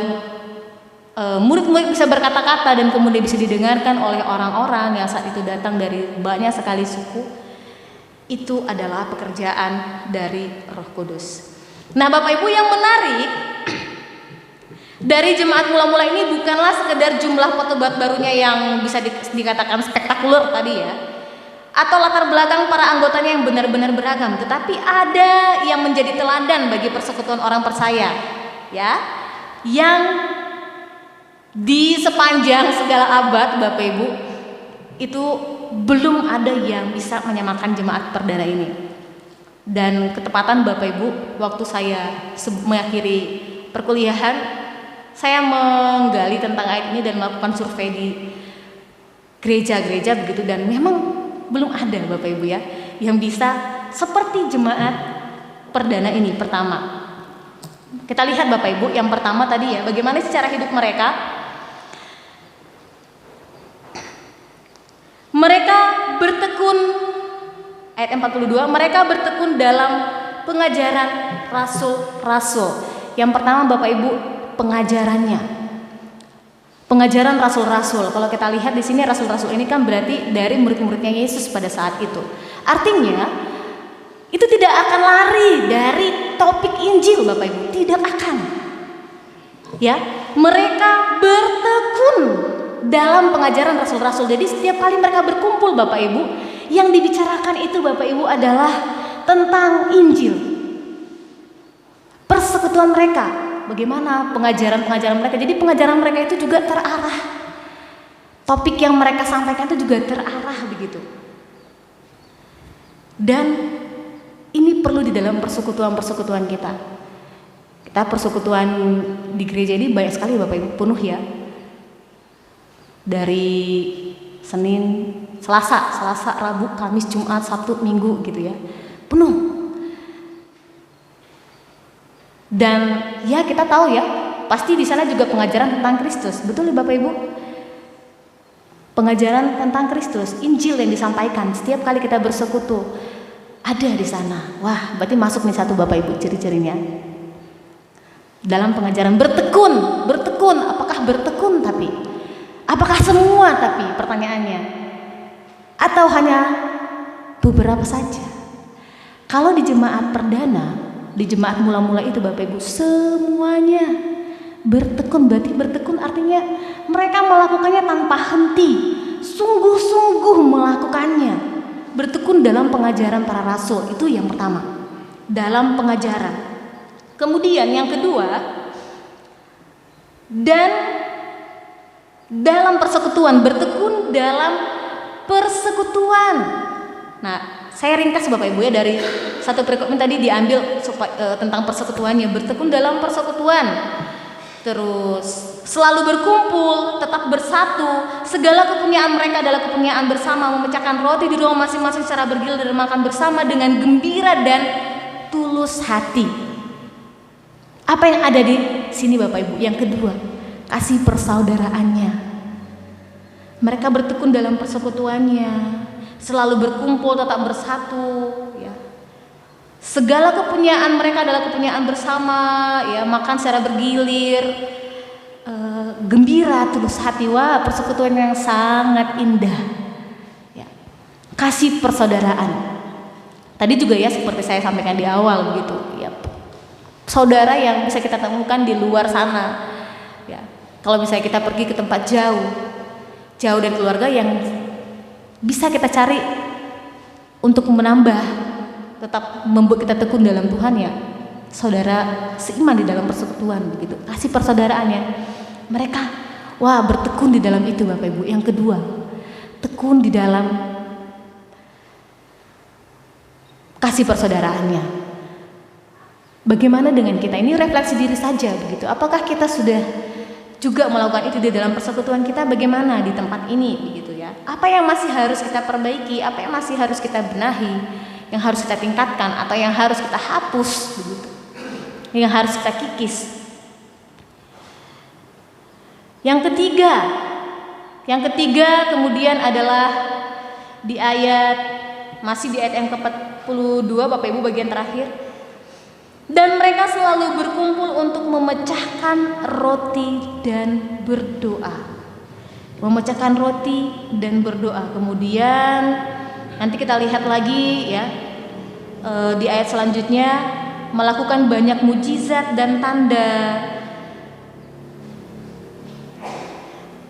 murid-murid bisa berkata-kata dan kemudian bisa didengarkan oleh orang-orang yang saat itu datang dari banyak sekali suku. Itu adalah pekerjaan dari Roh Kudus. Nah, Bapak Ibu, yang menarik dari jemaat mula-mula ini bukanlah sekedar jumlah petobat barunya yang bisa dikatakan spektakuler tadi ya, atau latar belakang para anggotanya yang benar-benar beragam, tetapi ada yang menjadi teladan bagi persekutuan orang percaya ya, yang di sepanjang segala abad Bapak Ibu itu belum ada yang bisa menyamakan jemaat perdana ini. Dan ketepatan Bapak Ibu, waktu saya mengakhiri perkuliahan, saya menggali tentang ayat ini dan melakukan survei di gereja-gereja begitu, dan memang belum ada Bapak Ibu ya yang bisa seperti jemaat perdana ini. Pertama, kita lihat Bapak Ibu, yang pertama tadi ya, bagaimana secara hidup mereka. Mereka bertekun, ayat 42, mereka bertekun dalam pengajaran rasul-rasul. Yang pertama Bapak Ibu, pengajarannya. Pengajaran rasul-rasul. Kalau kita lihat di sini rasul-rasul ini kan berarti dari murid-muridnya Yesus pada saat itu. Artinya itu tidak akan lari dari topik Injil Bapak Ibu, tidak akan. Ya, mereka bertekun dalam pengajaran rasul-rasul. Jadi setiap kali mereka berkumpul Bapak Ibu, yang dibicarakan itu Bapak Ibu adalah tentang Injil. Persekutuan mereka, bagaimana pengajaran-pengajaran mereka. Jadi pengajaran mereka itu juga terarah. Topik yang mereka sampaikan itu juga terarah begitu. Dan ini perlu di dalam persekutuan-persekutuan kita. Kita persekutuan di gereja ini banyak sekali Bapak Ibu, penuh ya. Dari Senin, Selasa, Rabu, Kamis, Jumat, Sabtu, Minggu gitu ya. Penuh. Dan ya kita tahu ya, pasti di sana juga pengajaran tentang Kristus. Betul ya Bapak Ibu? Pengajaran tentang Kristus, Injil yang disampaikan setiap kali kita bersekutu ada di sana. Wah, berarti masuk nih satu Bapak Ibu ciri-cirinya. Dalam pengajaran bertekun, apakah bertekun tapi? Apakah semua tapi pertanyaannya? Atau hanya beberapa saja? Kalau di jemaat perdana, di jemaat mula-mula itu Bapak Ibu semuanya bertekun. Berarti bertekun artinya mereka melakukannya tanpa henti, sungguh-sungguh melakukannya. Bertekun dalam pengajaran para rasul, itu yang pertama. dalam pengajaran. Kemudian yang kedua, dan dalam persekutuan, bertekun dalam persekutuan. Nah, saya ringkas Bapak Ibu ya, dari satu perikop tadi diambil tentang persekutuannya, bertekun dalam persekutuan. Terus selalu berkumpul, tetap bersatu, segala kepunyaan mereka adalah kepunyaan bersama, memecahkan roti di rumah masing-masing secara bergilir dan makan bersama dengan gembira dan tulus hati. Apa yang ada di sini Bapak Ibu? Yang kedua, kasih persaudaraannya. Mereka bertekun dalam persekutuannya, selalu berkumpul, tetap bersatu, ya. Segala kepunyaan mereka adalah kepunyaan bersama, ya, makan secara bergilir, gembira, tulus hati. Wah, persekutuan yang sangat indah, ya. Kasih persaudaraan. Tadi juga ya seperti saya sampaikan di awal begitu, ya. Saudara yang bisa kita temukan di luar sana, ya. Kalau misalnya kita pergi ke tempat jauh dari keluarga, yang bisa kita cari untuk menambah, tetap membuat kita tekun dalam Tuhan, ya, saudara seiman di dalam persekutuan begitu. Kasih persaudaraannya. Mereka bertekun di dalam itu Bapak Ibu. Yang kedua, tekun di dalam kasih persaudaraannya. Bagaimana dengan kita? Ini refleksi diri saja begitu. Apakah kita sudah juga melakukan itu di dalam persekutuan kita? Bagaimana di tempat ini begitu ya? Apa yang masih harus kita perbaiki? Apa yang masih harus kita benahi? Yang harus kita tingkatkan atau yang harus kita hapus begitu, yang harus kita kikis. Yang ketiga kemudian adalah masih di ayat yang ke-42 Bapak Ibu, bagian terakhir. Dan mereka selalu berkumpul untuk memecahkan roti dan berdoa. Memecahkan roti dan berdoa. Kemudian nanti kita lihat lagi ya, di ayat selanjutnya, melakukan banyak mujizat dan tanda,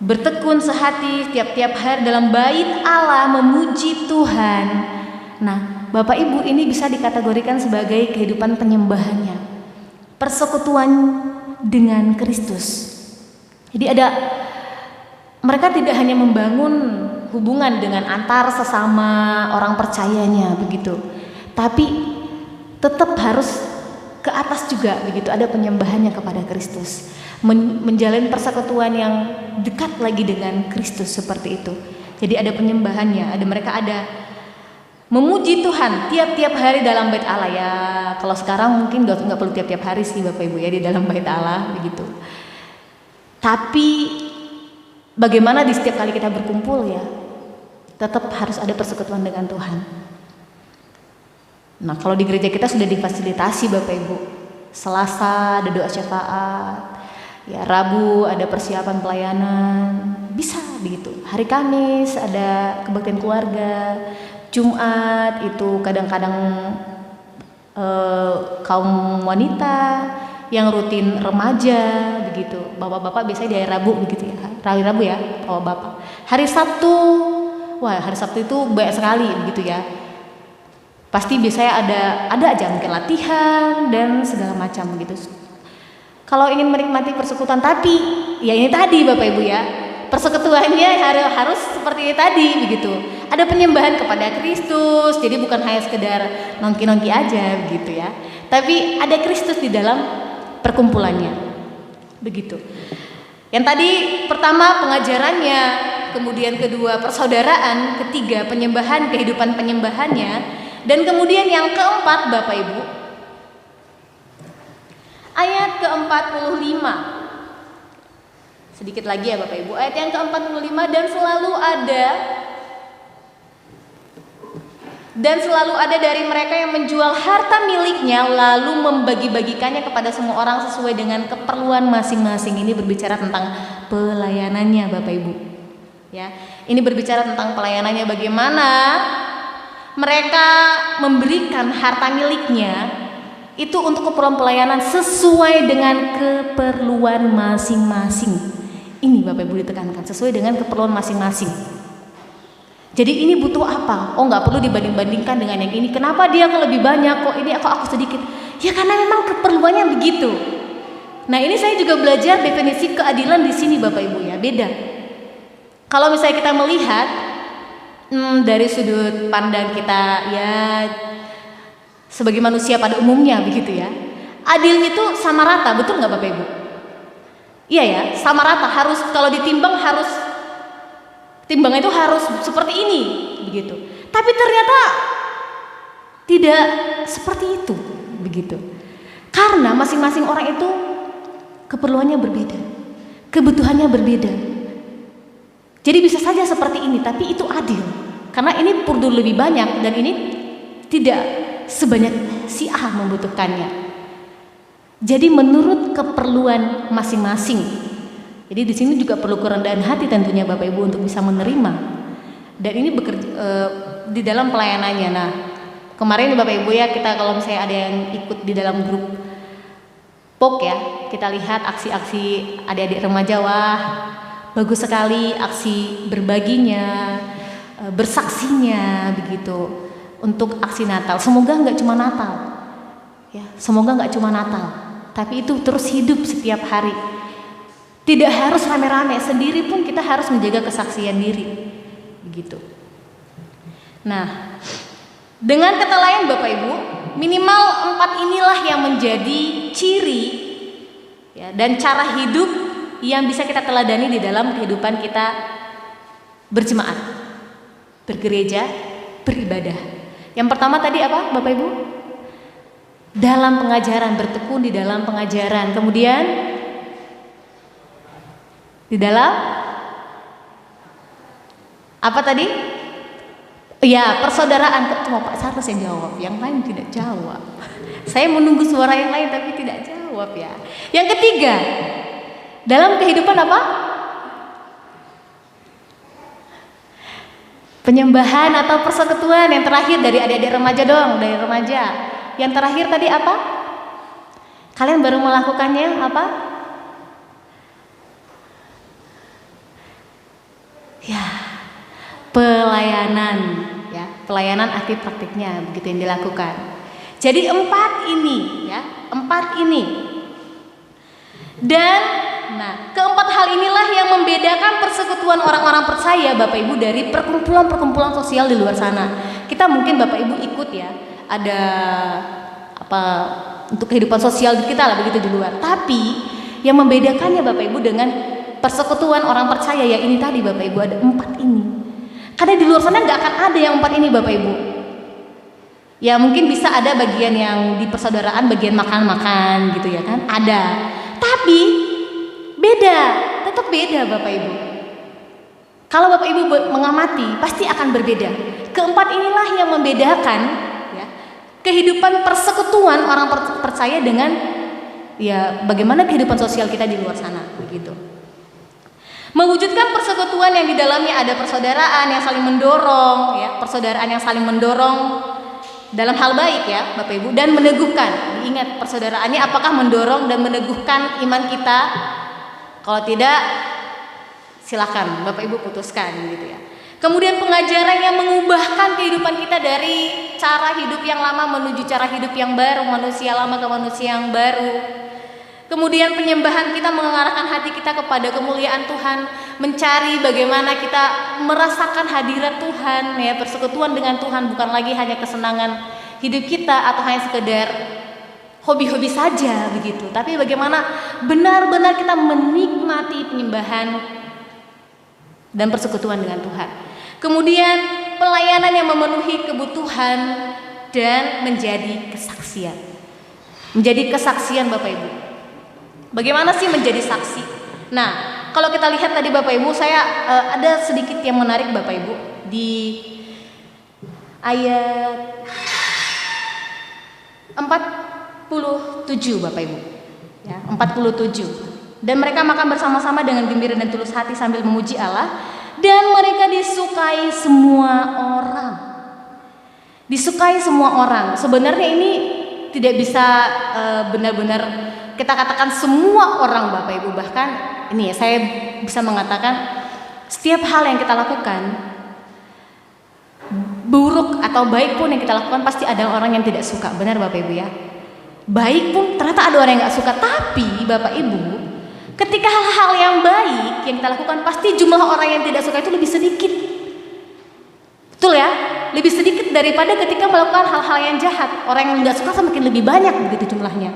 bertekun sehati tiap-tiap hari dalam bait Allah, memuji Tuhan. Nah, Bapak Ibu, ini bisa dikategorikan sebagai kehidupan penyembahannya, persekutuan dengan Kristus. Jadi mereka tidak hanya membangun hubungan dengan antar sesama orang percayanya begitu, tapi tetap harus ke atas juga begitu, ada penyembahannya kepada Kristus, menjalin persekutuan yang dekat lagi dengan Kristus seperti itu. Jadi ada penyembahannya, mereka ada memuji Tuhan tiap-tiap hari dalam bait Allah ya. Kalau sekarang mungkin nggak perlu tiap-tiap hari sih Bapak Ibu ya di dalam bait Allah begitu. Tapi bagaimana di setiap kali kita berkumpul ya, tetap harus ada persekutuan dengan Tuhan. Nah, kalau di gereja kita sudah difasilitasi Bapak Ibu, Selasa ada doa syafaat, ya Rabu ada persiapan pelayanan, bisa begitu. Hari Kamis ada kebaktian keluarga, Jumat itu kadang-kadang kaum wanita yang rutin remaja begitu. Bapak-bapak biasanya di hari Rabu begitu ya. Hari Rabu ya, bapak-bapak. Hari Sabtu itu banyak sekali begitu ya. Pasti biasanya ada aja mungkin latihan dan segala macam gitu. Kalau ingin menikmati persekutuan, tapi ya ini tadi Bapak Ibu ya, persekutuannya harus seperti ini tadi begitu. Ada penyembahan kepada Kristus, jadi bukan hanya sekedar nongki-nongki aja begitu ya. Tapi ada Kristus di dalam perkumpulannya. Begitu. Yang tadi pertama pengajarannya, kemudian kedua persaudaraan, ketiga penyembahan, kehidupan penyembahannya, dan kemudian yang keempat Bapak Ibu, ayat ke-45. Sedikit lagi ya Bapak Ibu, ayat yang ke-45, dan selalu ada dari mereka yang menjual harta miliknya lalu membagi-bagikannya kepada semua orang sesuai dengan keperluan masing-masing. Ini berbicara tentang pelayanannya Bapak Ibu. Ya, ini berbicara tentang pelayanannya, bagaimana mereka memberikan harta miliknya itu untuk keperluan pelayanan sesuai dengan keperluan masing-masing. Ini Bapak Ibu ditekankan, sesuai dengan keperluan masing-masing. Jadi ini butuh apa? Oh, nggak perlu dibanding-bandingkan dengan yang ini. Kenapa dia kok lebih banyak, kok ini aku sedikit? Ya karena memang keperluannya begitu. Nah, ini saya juga belajar definisi keadilan di sini Bapak Ibu ya, beda. Kalau misalnya kita melihat dari sudut pandang kita ya sebagai manusia pada umumnya begitu ya. Adil itu sama rata, betul nggak Bapak Ibu? Iya ya, sama rata, harus kalau ditimbang harus timbangan itu harus seperti ini begitu. Tapi ternyata tidak seperti itu begitu. Karena masing-masing orang itu keperluannya berbeda, kebutuhannya berbeda. Jadi bisa saja seperti ini, tapi itu adil. Karena ini perlu lebih banyak dan ini tidak sebanyak si A membutuhkannya. Jadi menurut keperluan masing-masing. Jadi di sini juga perlu kerendahan hati tentunya Bapak Ibu untuk bisa menerima. Dan ini di dalam pelayanannya. Nah, kemarin Bapak Ibu ya, kita kalau misalnya ada yang ikut di dalam grup POK ya, kita lihat aksi-aksi adik-adik remaja, wah bagus sekali aksi berbaginya, bersaksinya begitu untuk aksi Natal. Semoga nggak cuma Natal, ya semoga nggak cuma Natal, tapi itu terus hidup setiap hari. Tidak harus rame-rame, sendiri pun kita harus menjaga kesaksian diri, begitu. Nah, dengan kata lain Bapak Ibu, minimal 4 inilah yang menjadi ciri ya, dan cara hidup yang bisa kita teladani di dalam kehidupan kita berjemaat, bergereja, beribadah. Yang pertama tadi apa Bapak Ibu? Dalam pengajaran, bertekun di dalam pengajaran. Kemudian di dalam apa tadi? Ya, persaudaraan. Kok cuma Pak Charles yang jawab, yang lain tidak jawab. Saya menunggu suara yang lain tapi tidak jawab ya. Yang ketiga, dalam kehidupan apa? Penyembahan atau persekutuan. Yang terakhir dari adik-adik remaja dong, dari remaja. Yang terakhir tadi apa? Kalian baru melakukannya apa? Ya, pelayanan ya, pelayanan aktif praktiknya begitu yang dilakukan. Jadi 4 ini ya, 4 ini. Dan nah, keempat hal inilah yang membedakan persekutuan orang-orang percaya Bapak Ibu dari perkumpulan-perkumpulan sosial di luar sana. Kita mungkin Bapak Ibu ikut ya, ada apa untuk kehidupan sosial kita lah begitu di luar. Tapi yang membedakannya Bapak Ibu dengan persekutuan orang percaya ya ini tadi Bapak Ibu, ada 4 ini. Karena di luar sana nggak akan ada yang 4 ini Bapak Ibu. Ya mungkin bisa ada bagian yang di persaudaraan, bagian makan-makan gitu ya kan, ada. Tapi beda, tetap beda Bapak Ibu. Kalau Bapak Ibu mengamati pasti akan berbeda. Keempat inilah yang membedakan ya, kehidupan persekutuan orang percaya dengan ya bagaimana kehidupan sosial kita di luar sana begitu. Mewujudkan persekutuan yang di dalamnya ada persaudaraan yang saling mendorong ya, persaudaraan yang saling mendorong dalam hal baik ya Bapak Ibu, dan meneguhkan. Diingat persaudaraannya apakah mendorong dan meneguhkan iman kita? Kalau tidak silakan Bapak Ibu putuskan gitu ya. Kemudian pengajaran yang mengubahkan kehidupan kita dari cara hidup yang lama menuju cara hidup yang baru, manusia lama ke manusia yang baru. Kemudian penyembahan kita mengarahkan hati kita kepada kemuliaan Tuhan, mencari bagaimana kita merasakan hadirat Tuhan ya, persekutuan dengan Tuhan bukan lagi hanya kesenangan hidup kita atau hanya sekedar hobi-hobi saja begitu, tapi bagaimana benar-benar kita menikmati penyembahan dan persekutuan dengan Tuhan. Kemudian pelayanan yang memenuhi kebutuhan dan menjadi kesaksian. Menjadi kesaksian Bapak Ibu. Bagaimana sih menjadi saksi? Nah, kalau kita lihat tadi Bapak Ibu, saya ada sedikit yang menarik Bapak Ibu di ayat 47 Bapak Ibu. Ya, 47. Dan mereka makan bersama-sama dengan gembira dan tulus hati sambil memuji Allah, dan mereka disukai semua orang. Disukai semua orang. Sebenarnya ini tidak bisa benar-benar kita katakan semua orang Bapak Ibu, bahkan ini ya saya bisa mengatakan setiap hal yang kita lakukan buruk atau baik pun yang kita lakukan pasti ada orang yang tidak suka. Benar Bapak Ibu ya? Baik pun ternyata ada orang yang gak suka. Tapi Bapak Ibu, ketika hal-hal yang baik yang kita lakukan, pasti jumlah orang yang tidak suka itu lebih sedikit. Betul ya? Lebih sedikit daripada ketika melakukan hal-hal yang jahat. Orang yang gak suka semakin lebih banyak begitu jumlahnya.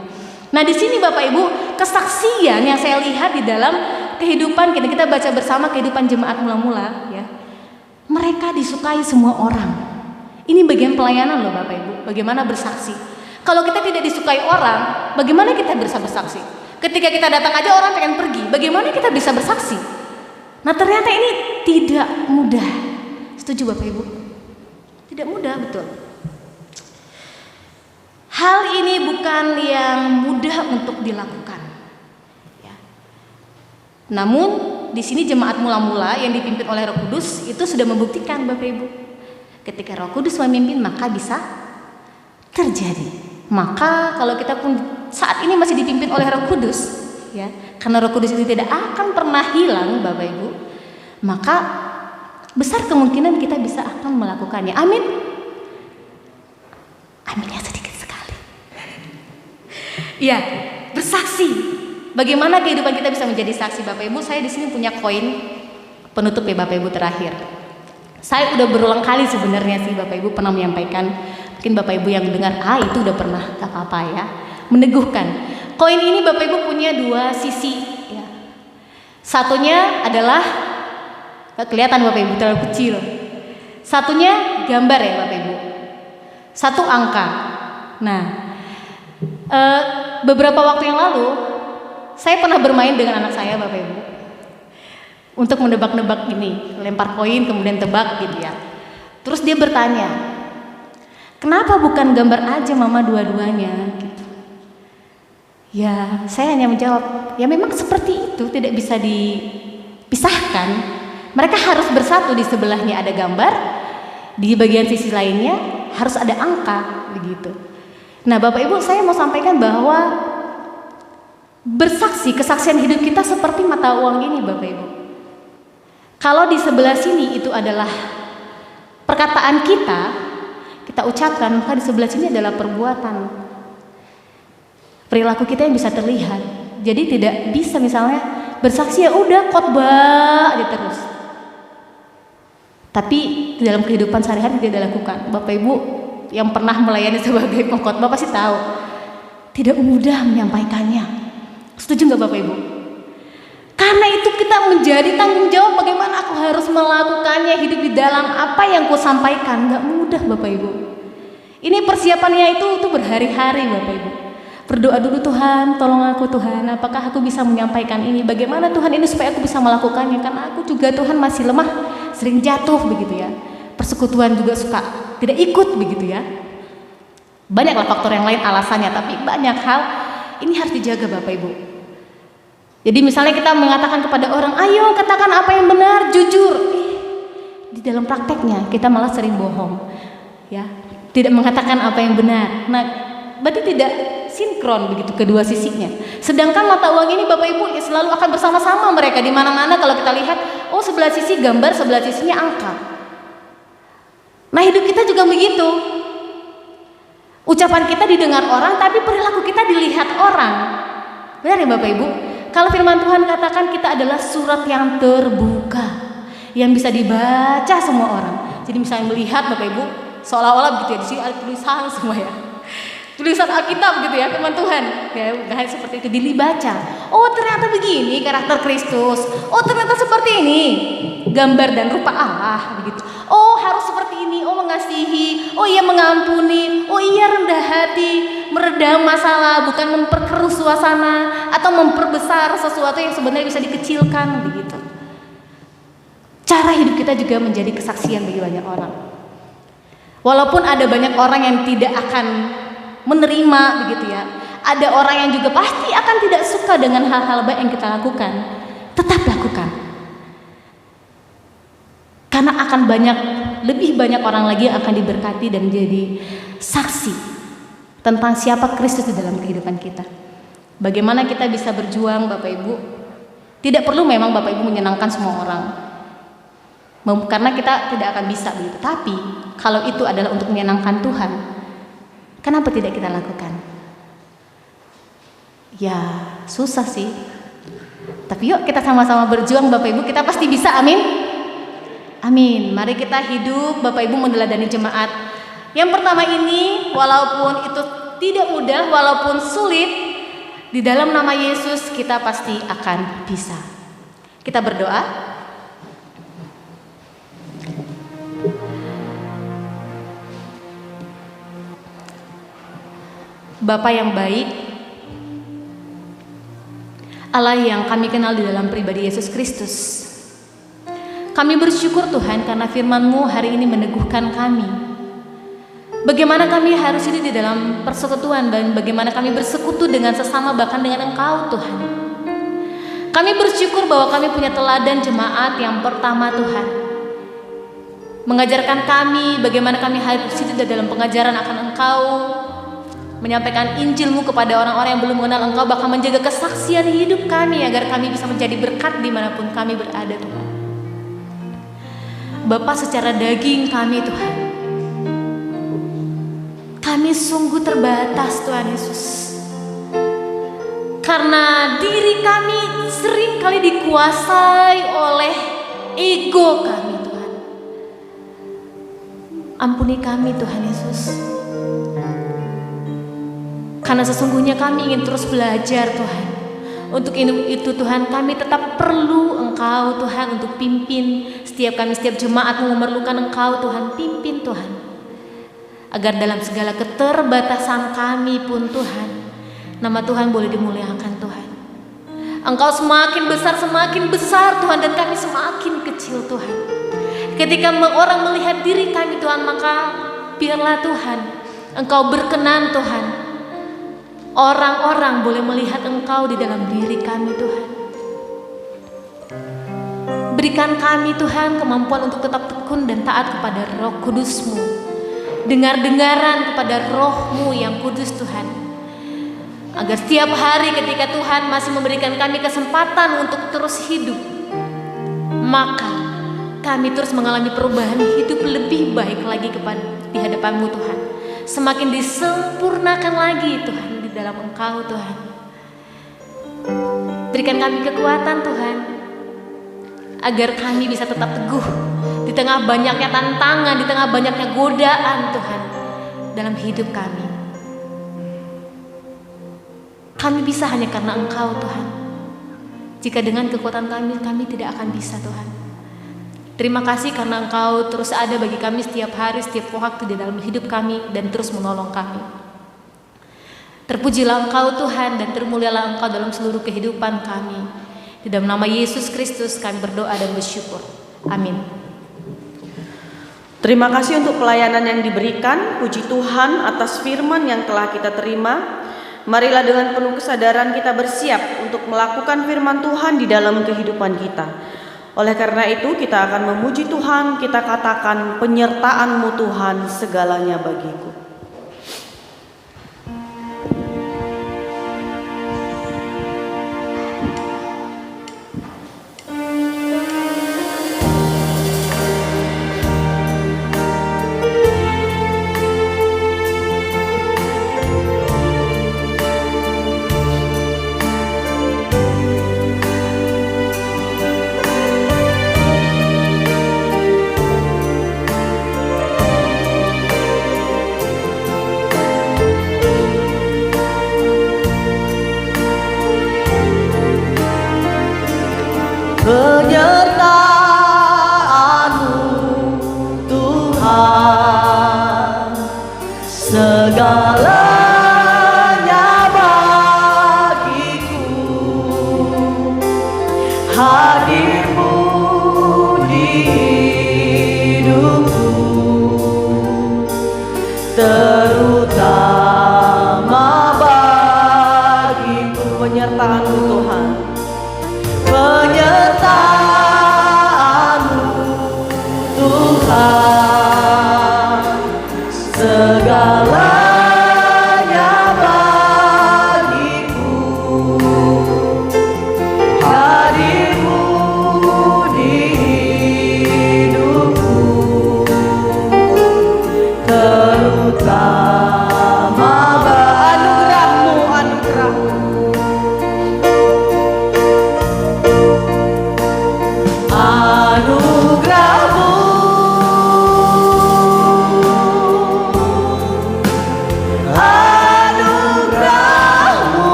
Nah di sini Bapak Ibu, kesaksian yang saya lihat di dalam kehidupan kita baca bersama kehidupan jemaat mula-mula ya. Mereka disukai semua orang. Ini bagian pelayanan loh Bapak Ibu. Bagaimana bersaksi. Kalau kita tidak disukai orang, bagaimana kita bisa bersaksi? Ketika kita datang aja orang pengen pergi, bagaimana kita bisa bersaksi? Nah ternyata ini tidak mudah. Setuju Bapak Ibu? Tidak mudah, betul. Hal ini bukan yang mudah untuk dilakukan. Ya. Namun di sini jemaat mula-mula yang dipimpin oleh Roh Kudus itu sudah membuktikan Bapak Ibu. Ketika Roh Kudus memimpin maka bisa terjadi. Maka kalau kita pun saat ini masih dipimpin oleh Roh Kudus, ya, karena Roh Kudus itu tidak akan pernah hilang, Bapak Ibu, maka besar kemungkinan kita bisa akan melakukannya. Amin. Aminnya sedikit sekali. Ya, bersaksi. Bagaimana kehidupan kita bisa menjadi saksi, Bapak Ibu? Saya di sini punya koin penutup ya, Bapak Ibu, terakhir. Saya udah berulang kali sebenarnya sih Bapak Ibu pernah menyampaikan. Mungkin Bapak Ibu yang dengar, itu udah pernah, gak apa-apa ya. Meneguhkan. Koin ini Bapak Ibu punya dua sisi. Ya. Satunya adalah, gak kelihatan Bapak Ibu, terlalu kecil. Satunya gambar ya Bapak Ibu. Satu angka. Nah, beberapa waktu yang lalu, saya pernah bermain dengan anak saya Bapak Ibu. Untuk menebak-nebak ini, lempar koin kemudian tebak gitu ya. Terus dia bertanya, kenapa bukan gambar aja mama dua-duanya gitu. Ya saya hanya menjawab, ya memang seperti itu, tidak bisa dipisahkan. Mereka harus bersatu, di sebelahnya ada gambar, di bagian sisi lainnya harus ada angka begitu. Nah Bapak Ibu, saya mau sampaikan bahwa bersaksi, kesaksian hidup kita seperti mata uang ini Bapak Ibu. Kalau di sebelah sini itu adalah perkataan kita ucapkan, maka di sebelah sini adalah perbuatan. Perilaku kita yang bisa terlihat. Jadi tidak bisa misalnya bersaksi ya udah khotbah aja terus. Tapi di dalam kehidupan sehari-hari tidak dilakukan. Bapak Ibu yang pernah melayani sebagai pengkhotbah pasti tahu, tidak mudah menyampaikannya. Setuju nggak Bapak Ibu? Karena itu kita menjadi tanggung jawab bagaimana aku harus melakukannya, hidup di dalam apa yang ku sampaikan. Gak mudah Bapak Ibu. Ini persiapannya itu berhari-hari Bapak Ibu. Berdoa dulu, Tuhan tolong aku Tuhan, apakah aku bisa menyampaikan ini, bagaimana Tuhan ini supaya aku bisa melakukannya. Karena aku juga Tuhan masih lemah, sering jatuh begitu ya. Persekutuan juga suka tidak ikut begitu ya. Banyaklah faktor yang lain alasannya, tapi banyak hal ini harus dijaga Bapak Ibu. Jadi misalnya kita mengatakan kepada orang, ayo katakan apa yang benar, jujur. Di dalam prakteknya kita malah sering bohong, ya, tidak mengatakan apa yang benar. Nah, berarti tidak sinkron begitu kedua sisinya. Sedangkan mata uang ini Bapak Ibu selalu akan bersama-sama mereka di mana-mana. Kalau kita lihat, sebelah sisi gambar, sebelah sisinya angka. Nah hidup kita juga begitu. Ucapan kita didengar orang, tapi perilaku kita dilihat orang. Benar ya Bapak Ibu? Kalau firman Tuhan katakan kita adalah surat yang terbuka, yang bisa dibaca semua orang. Jadi misalnya melihat Bapak Ibu, seolah-olah begitu ya, di sini ada tulisan semua ya. Tulisan Alkitab gitu ya, firman Tuhan. Ya, bukan seperti itu dibaca. Oh, ternyata begini karakter Kristus. Oh, ternyata seperti ini gambar dan rupa Allah begitu. Oh, harus seperti ini. Oh, mengasihi. Oh, iya mengampuni. Oh, iya rendah hati, meredam masalah, bukan memperkeruh suasana atau memperbesar sesuatu yang sebenarnya bisa dikecilkan begitu. Cara hidup kita juga menjadi kesaksian bagi banyak orang. Walaupun ada banyak orang yang tidak akan menerima begitu ya. Ada orang yang juga pasti akan tidak suka dengan hal-hal baik yang kita lakukan. Tetap lakukan. Karena akan lebih banyak orang lagi yang akan diberkati dan menjadi saksi tentang siapa Kristus di dalam kehidupan kita. Bagaimana kita bisa berjuang Bapak Ibu. Tidak perlu memang Bapak Ibu menyenangkan semua orang. Karena kita tidak akan bisa begitu. Tapi kalau itu adalah untuk menyenangkan Tuhan, kenapa tidak kita lakukan? Ya susah sih, tapi yuk kita sama-sama berjuang Bapak Ibu, kita pasti bisa, amin. Amin. Mari kita hidup Bapak Ibu meneladani jemaat. Yang pertama ini, walaupun itu tidak mudah, walaupun sulit, di dalam nama Yesus kita pasti akan bisa. Kita berdoa. Bapa yang baik, Allah yang kami kenal di dalam pribadi Yesus Kristus, kami bersyukur Tuhan karena firman-Mu hari ini meneguhkan kami. Bagaimana kami harus hidup di dalam persekutuan dan bagaimana kami bersekutu dengan sesama bahkan dengan Engkau Tuhan. Kami bersyukur bahwa kami punya teladan jemaat yang pertama Tuhan, mengajarkan kami bagaimana kami harus hidup di dalam pengajaran akan Engkau, menyampaikan Injil-Mu kepada orang-orang yang belum mengenal Engkau, bahkan menjaga kesaksian hidup kami agar kami bisa menjadi berkat dimanapun kami berada Tuhan. Bapa, secara daging kami Tuhan, kami sungguh terbatas Tuhan Yesus, karena diri kami sering kali dikuasai oleh ego kami Tuhan. Ampuni kami Tuhan Yesus, karena sesungguhnya kami ingin terus belajar Tuhan. Untuk itu Tuhan, kami tetap perlu Engkau Tuhan untuk pimpin setiap kami, setiap jemaat memerlukan Engkau Tuhan, pimpin Tuhan, agar dalam segala keterbatasan kami pun Tuhan, nama Tuhan boleh dimuliakan Tuhan. Engkau semakin besar Tuhan, dan kami semakin kecil Tuhan. Ketika orang melihat diri kami Tuhan, maka biarlah Tuhan Engkau berkenan Tuhan, orang-orang boleh melihat Engkau di dalam diri kami Tuhan. Berikan kami Tuhan kemampuan untuk tetap tekun dan taat kepada Roh Kudus-Mu, dengar-dengaran kepada Roh-Mu yang kudus Tuhan, agar setiap hari ketika Tuhan masih memberikan kami kesempatan untuk terus hidup, maka kami terus mengalami perubahan hidup lebih baik lagi di hadapan-Mu Tuhan. Semakin disempurnakan lagi Tuhan di dalam Engkau Tuhan. Berikan kami kekuatan Tuhan, agar kami bisa tetap teguh di tengah banyaknya tantangan, di tengah banyaknya godaan Tuhan dalam hidup kami. Kami bisa hanya karena Engkau Tuhan. Jika dengan kekuatan kami tidak akan bisa Tuhan. Terima kasih karena Engkau terus ada bagi kami setiap hari, setiap waktu di dalam hidup kami, dan terus menolong kami. Terpujilah Engkau Tuhan, dan termulialah Engkau dalam seluruh kehidupan kami. Di dalam nama Yesus Kristus kami berdoa dan bersyukur. Amin. Terima kasih untuk pelayanan yang diberikan. Puji Tuhan atas firman yang telah kita terima. Marilah dengan penuh kesadaran kita bersiap untuk melakukan firman Tuhan di dalam kehidupan kita. Oleh karena itu kita akan memuji Tuhan, kita katakan, penyertaan-Mu Tuhan segalanya bagiku.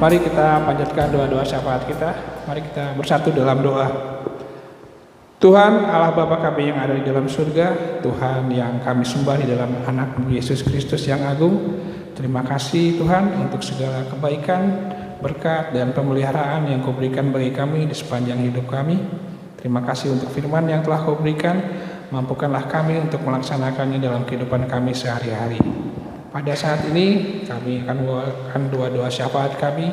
Mari kita panjatkan doa-doa syafaat kita. Mari kita bersatu dalam doa. Tuhan Allah Bapa kami yang ada di dalam surga, Tuhan yang kami sembah di dalam anak-Mu Yesus Kristus yang agung. Terima kasih Tuhan untuk segala kebaikan, berkat dan pemeliharaan yang Kau berikan bagi kami di sepanjang hidup kami. Terima kasih untuk firman yang telah Kau berikan. Mampukanlah kami untuk melaksanakannya dalam kehidupan kami sehari-hari. Pada saat ini kami akan membawakan doa-doa syafaat kami.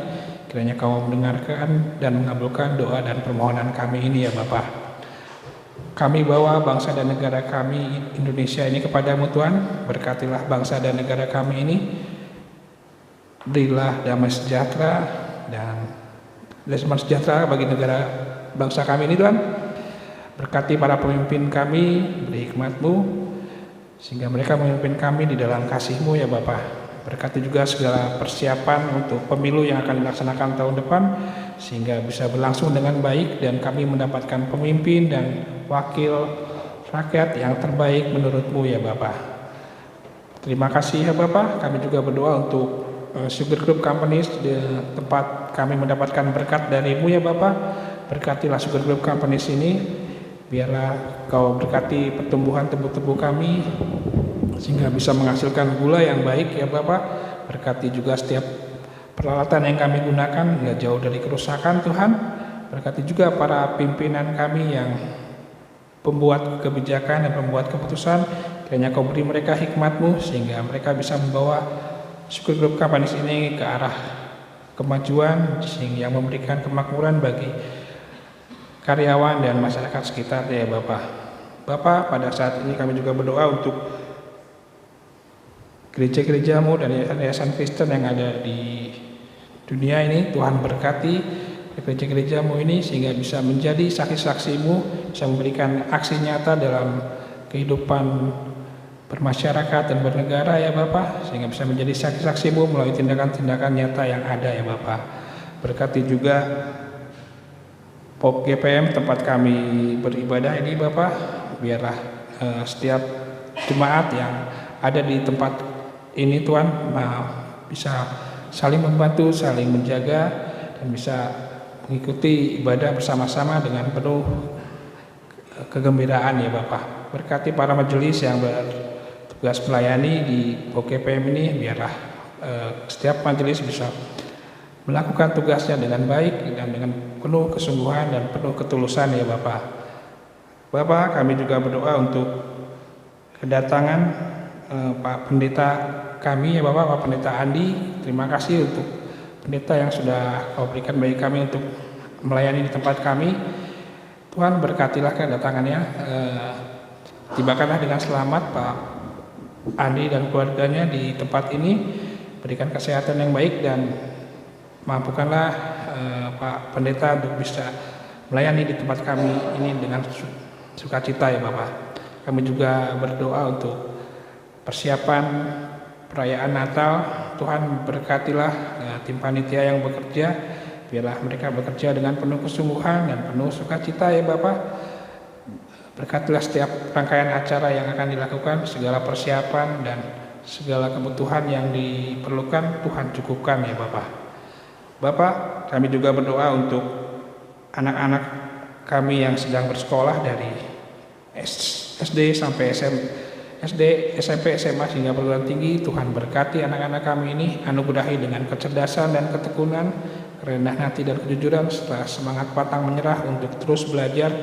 Kiranya Kau mendengarkan dan mengabulkan doa dan permohonan kami ini ya Bapa. Kami bawa bangsa dan negara kami Indonesia ini kepadamu Tuhan. Berkatilah bangsa dan negara kami ini. Berilah damai sejahtera dan damai sejahtera bagi negara bangsa kami ini Tuhan. Berkati para pemimpin kami, beri hikmat-Mu sehingga mereka memimpin kami di dalam kasih-Mu ya Bapa. Berkati juga segala persiapan untuk pemilu yang akan dilaksanakan tahun depan sehingga bisa berlangsung dengan baik dan kami mendapatkan pemimpin dan wakil rakyat yang terbaik menurut-Mu ya Bapa. Terima kasih ya Bapa. Kami juga berdoa untuk Sugar Group Companies di tempat kami mendapatkan berkat dari-Mu ya Bapa. Berkatilah Sugar Group Companies ini. Biarlah Kau berkati pertumbuhan tebu-tebu kami sehingga bisa menghasilkan gula yang baik ya Bapak. Berkati juga setiap peralatan yang kami gunakan nggak jauh dari kerusakan Tuhan. Berkati juga para pimpinan kami yang pembuat kebijakan dan pembuat keputusan. Kiranya Kau beri mereka hikmat-Mu sehingga mereka bisa membawa Sugar Group Companies ini ke arah kemajuan sehingga memberikan kemakmuran bagi karyawan dan masyarakat sekitar ya Bapak. Bapak, pada saat ini kami juga berdoa untuk gereja-gereja-Mu dan yayasan Kristen yang ada di dunia ini. Tuhan berkati gereja-gereja-Mu ini sehingga bisa menjadi saksi-saksi-Mu, bisa memberikan aksi nyata dalam kehidupan bermasyarakat dan bernegara ya Bapak, sehingga bisa menjadi saksi-saksi-Mu melalui tindakan-tindakan nyata yang ada ya Bapak. Berkati juga POP GPM tempat kami beribadah ini Bapak, biarlah setiap jemaat yang ada di tempat ini Tuhan bisa saling membantu, saling menjaga dan bisa mengikuti ibadah bersama-sama dengan penuh kegembiraan ya Bapak. Berkati para majelis yang bertugas melayani di POP GPM ini, biarlah setiap majelis bisa melakukan tugasnya dengan baik dan dengan penuh kesungguhan dan penuh ketulusan ya Bapak. Bapak, kami juga berdoa untuk kedatangan Pak Pendeta kami ya Bapak, Pak Pendeta Andi. Terima kasih untuk pendeta yang sudah Kau berikan bagi kami untuk melayani di tempat kami. Tuhan berkatilah kedatangannya. Tibakanlah dengan selamat Pak Andi dan keluarganya di tempat ini. Berikan kesehatan yang baik dan mampukanlah Pak Pendeta untuk bisa melayani di tempat kami ini dengan sukacita ya Bapak. Kami juga berdoa untuk persiapan perayaan Natal. Tuhan berkatilah tim panitia yang bekerja. Biarlah mereka bekerja dengan penuh kesungguhan dan penuh sukacita ya Bapak. Berkatilah setiap rangkaian acara yang akan dilakukan, segala persiapan dan segala kebutuhan yang diperlukan Tuhan cukupkan ya Bapak. Bapak, kami juga berdoa untuk anak-anak kami yang sedang bersekolah dari SD sampai SD, SMP, SMA hingga perguruan tinggi. Tuhan berkati anak-anak kami ini, anugerahi dengan kecerdasan dan ketekunan, kerendahan hati dan kejujuran serta semangat pantang menyerah untuk terus belajar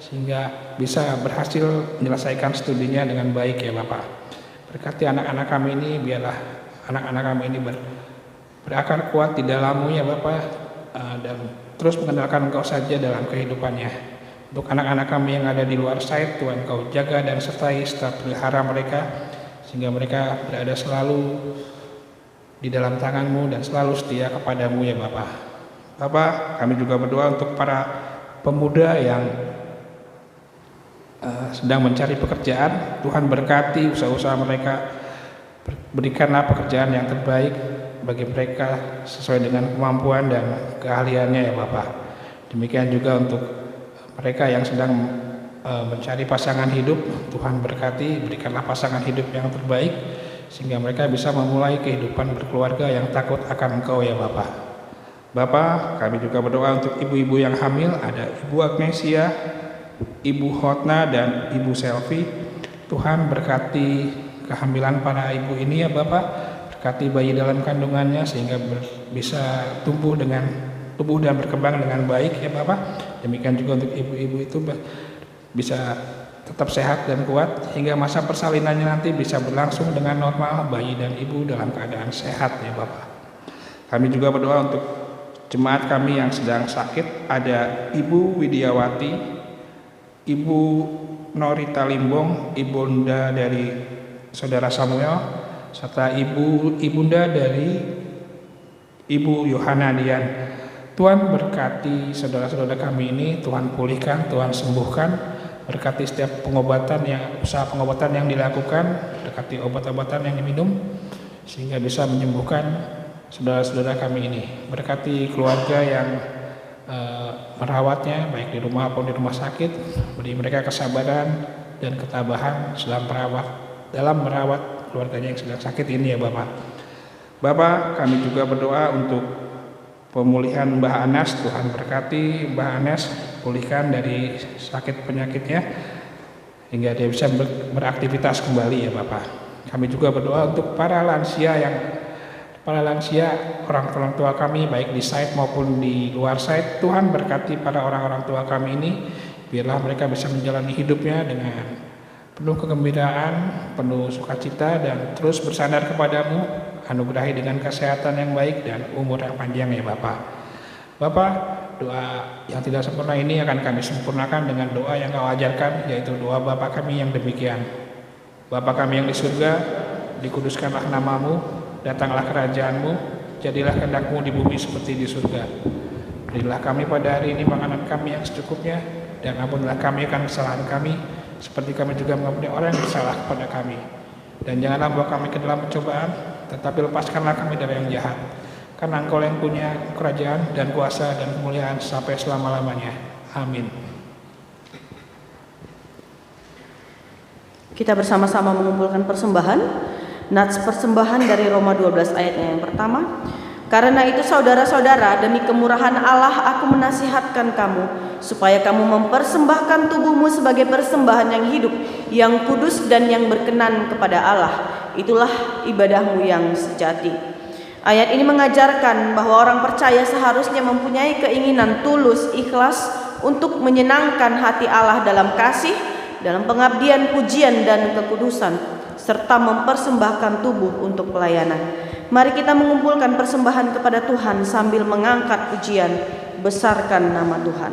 sehingga bisa berhasil menyelesaikan studinya dengan baik ya Bapak. Berkati anak-anak kami ini, biarlah anak-anak kami ini berakar kuat di dalam-Mu ya Bapak, dan terus mengandalkan Engkau saja dalam kehidupannya. Untuk anak-anak kami yang ada di luar site, Tuhan Kau jaga dan sertai serta pelihara mereka sehingga mereka berada selalu di dalam tangan-Mu dan selalu setia kepada-Mu ya Bapak. Bapak, kami juga berdoa untuk para pemuda yang sedang mencari pekerjaan. Tuhan berkati usaha-usaha mereka, berikanlah pekerjaan yang terbaik bagi mereka sesuai dengan kemampuan dan keahliannya ya Bapak. Demikian juga untuk mereka yang sedang mencari pasangan hidup, Tuhan berkati, berikanlah pasangan hidup yang terbaik sehingga mereka bisa memulai kehidupan berkeluarga yang takut akan Engkau ya Bapak. Bapak, kami juga berdoa untuk ibu-ibu yang hamil, ada Ibu Agnesia, Ibu Hotna, dan Ibu Selvi. Tuhan berkati kehamilan para ibu ini ya Bapak, berkati bayi dalam kandungannya sehingga bisa tumbuh dan berkembang dengan baik ya Bapak. Demikian juga untuk ibu-ibu itu bisa tetap sehat dan kuat hingga masa persalinannya nanti bisa berlangsung dengan normal, bayi dan ibu dalam keadaan sehat ya Bapak. Kami juga berdoa untuk jemaat kami yang sedang sakit, ada Ibu Widiawati, Ibu Norita Limbong, ibunda dari Saudara Samuel, serta ibunda dari Ibu Yohana Dian. Tuhan berkati saudara-saudara kami ini, Tuhan pulihkan, Tuhan sembuhkan, berkati setiap usaha pengobatan yang dilakukan, berkati obat-obatan yang diminum, sehingga bisa menyembuhkan saudara-saudara kami ini. Berkati keluarga yang merawatnya, baik di rumah maupun di rumah sakit, beri mereka kesabaran dan ketabahan dalam merawat keluarganya yang sedang sakit ini ya Bapak. Bapak, kami juga berdoa untuk pemulihan Mbah Anas. Tuhan berkati Mbah Anas, pulihkan dari sakit penyakitnya hingga dia bisa beraktivitas kembali ya Bapak. Kami juga berdoa untuk para lansia, orang tua kami baik di site maupun di luar site. Tuhan berkati para orang tua kami ini, biarlah mereka bisa menjalani hidupnya dengan penuh kegembiraan, penuh sukacita, dan terus bersandar kepadamu, anugerahi dengan kesehatan yang baik dan umur yang panjang ya Bapak. Bapak, doa yang tidak sempurna ini akan kami sempurnakan dengan doa yang Kau ajarkan, yaitu doa Bapa kami yang demikian. Bapa kami yang di surga, dikuduskanlah namamu, datanglah kerajaan-Mu, jadilah kehendak-Mu di bumi seperti di surga. Berilah kami pada hari ini makanan kami yang secukupnya, dan ampunilah kami akan kesalahan kami, seperti kami juga mengampuni orang yang bersalah kepada kami. Dan janganlah bawa kami ke dalam pencobaan, tetapi lepaskanlah kami dari yang jahat. Karena Engkau yang punya kerajaan dan kuasa dan kemuliaan sampai selama-lamanya. Amin. Kita bersama-sama mengumpulkan persembahan. Nats persembahan dari Roma 12 ayatnya yang pertama. Karena itu saudara-saudara, demi kemurahan Allah aku menasihatkan kamu, supaya kamu mempersembahkan tubuhmu sebagai persembahan yang hidup, yang kudus dan yang berkenan kepada Allah. Itulah ibadahmu yang sejati. Ayat ini mengajarkan bahwa orang percaya seharusnya mempunyai keinginan tulus, ikhlas untuk menyenangkan hati Allah dalam kasih, dalam pengabdian, pujian, dan kekudusan, serta mempersembahkan tubuh untuk pelayanan. Mari kita mengumpulkan persembahan kepada Tuhan sambil mengangkat pujian, besarkan nama Tuhan.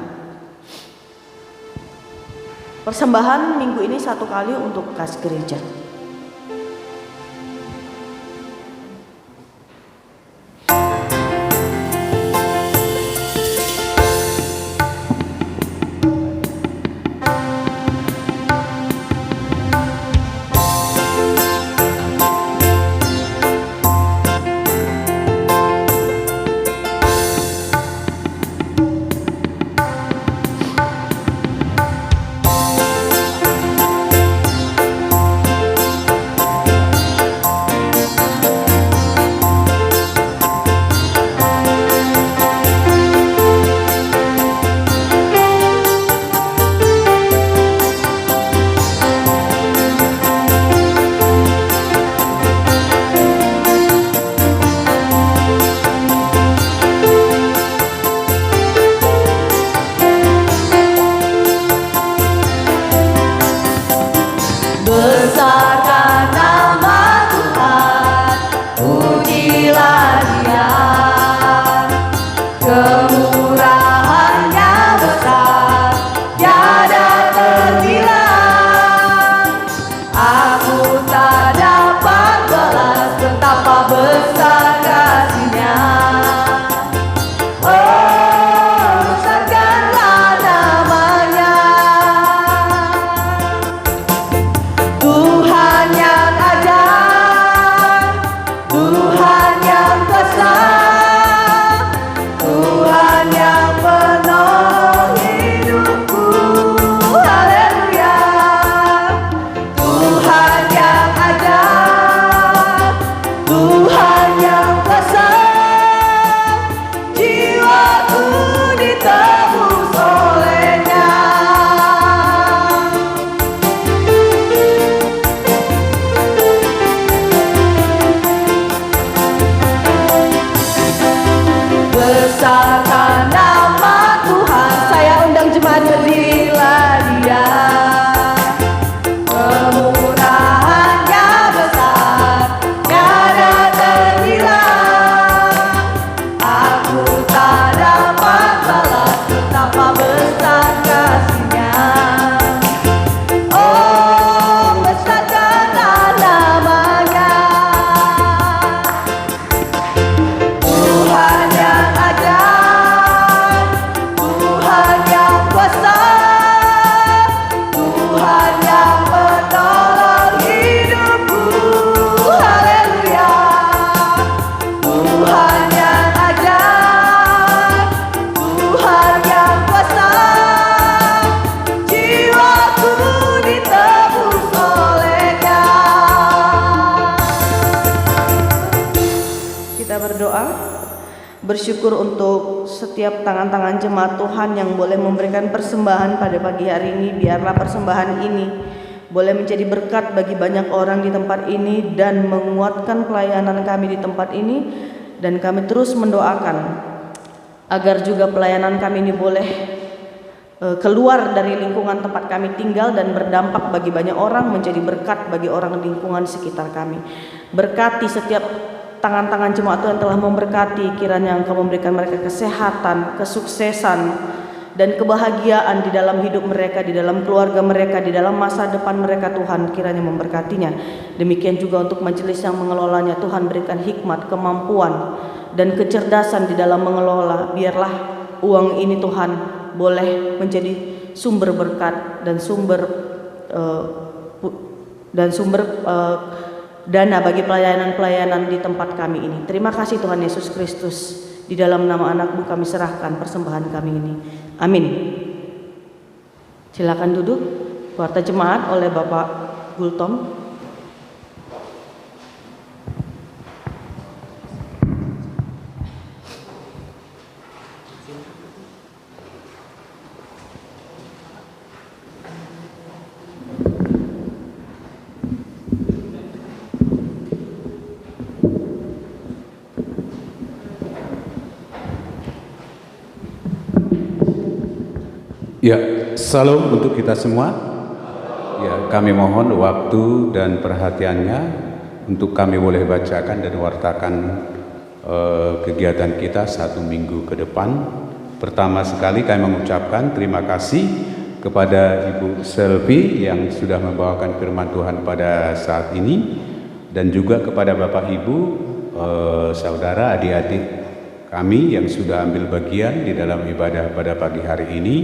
Persembahan minggu ini 1 kali untuk kas gereja. Kita berdoa, bersyukur untuk setiap tangan-tangan jemaat Tuhan yang boleh memberikan persembahan pada pagi hari ini. Biarlah persembahan ini boleh menjadi berkat bagi banyak orang di tempat ini dan menguatkan pelayanan kami di tempat ini. Dan kami terus mendoakan agar juga pelayanan kami ini boleh keluar dari lingkungan tempat kami tinggal dan berdampak bagi banyak orang, menjadi berkat bagi orang lingkungan sekitar kami. Berkati setiap tangan-tangan jemaat Tuhan telah memberkati, kiranya Engkau memberikan mereka kesehatan, kesuksesan, dan kebahagiaan di dalam hidup mereka, di dalam keluarga mereka, di dalam masa depan mereka. Tuhan kiranya memberkatinya. Demikian juga untuk majelis yang mengelolanya, Tuhan berikan hikmat, kemampuan, dan kecerdasan di dalam mengelola. Biarlah uang ini Tuhan boleh menjadi sumber berkat dan sumber dana bagi pelayanan-pelayanan di tempat kami ini. Terima kasih Tuhan Yesus Kristus. Di dalam nama anak-Mu kami serahkan persembahan kami ini. Amin. Silakan duduk. Warta jemaat oleh Bapak Gultom. Ya, salam untuk kita semua. Ya, kami mohon waktu dan perhatiannya untuk kami boleh bacakan dan wartakan kegiatan kita 1 minggu ke depan. Pertama sekali kami mengucapkan terima kasih kepada Ibu Selvi yang sudah membawakan firman Tuhan pada saat ini, dan juga kepada Bapak Ibu, saudara, adik-adik kami yang sudah ambil bagian di dalam ibadah pada pagi hari ini.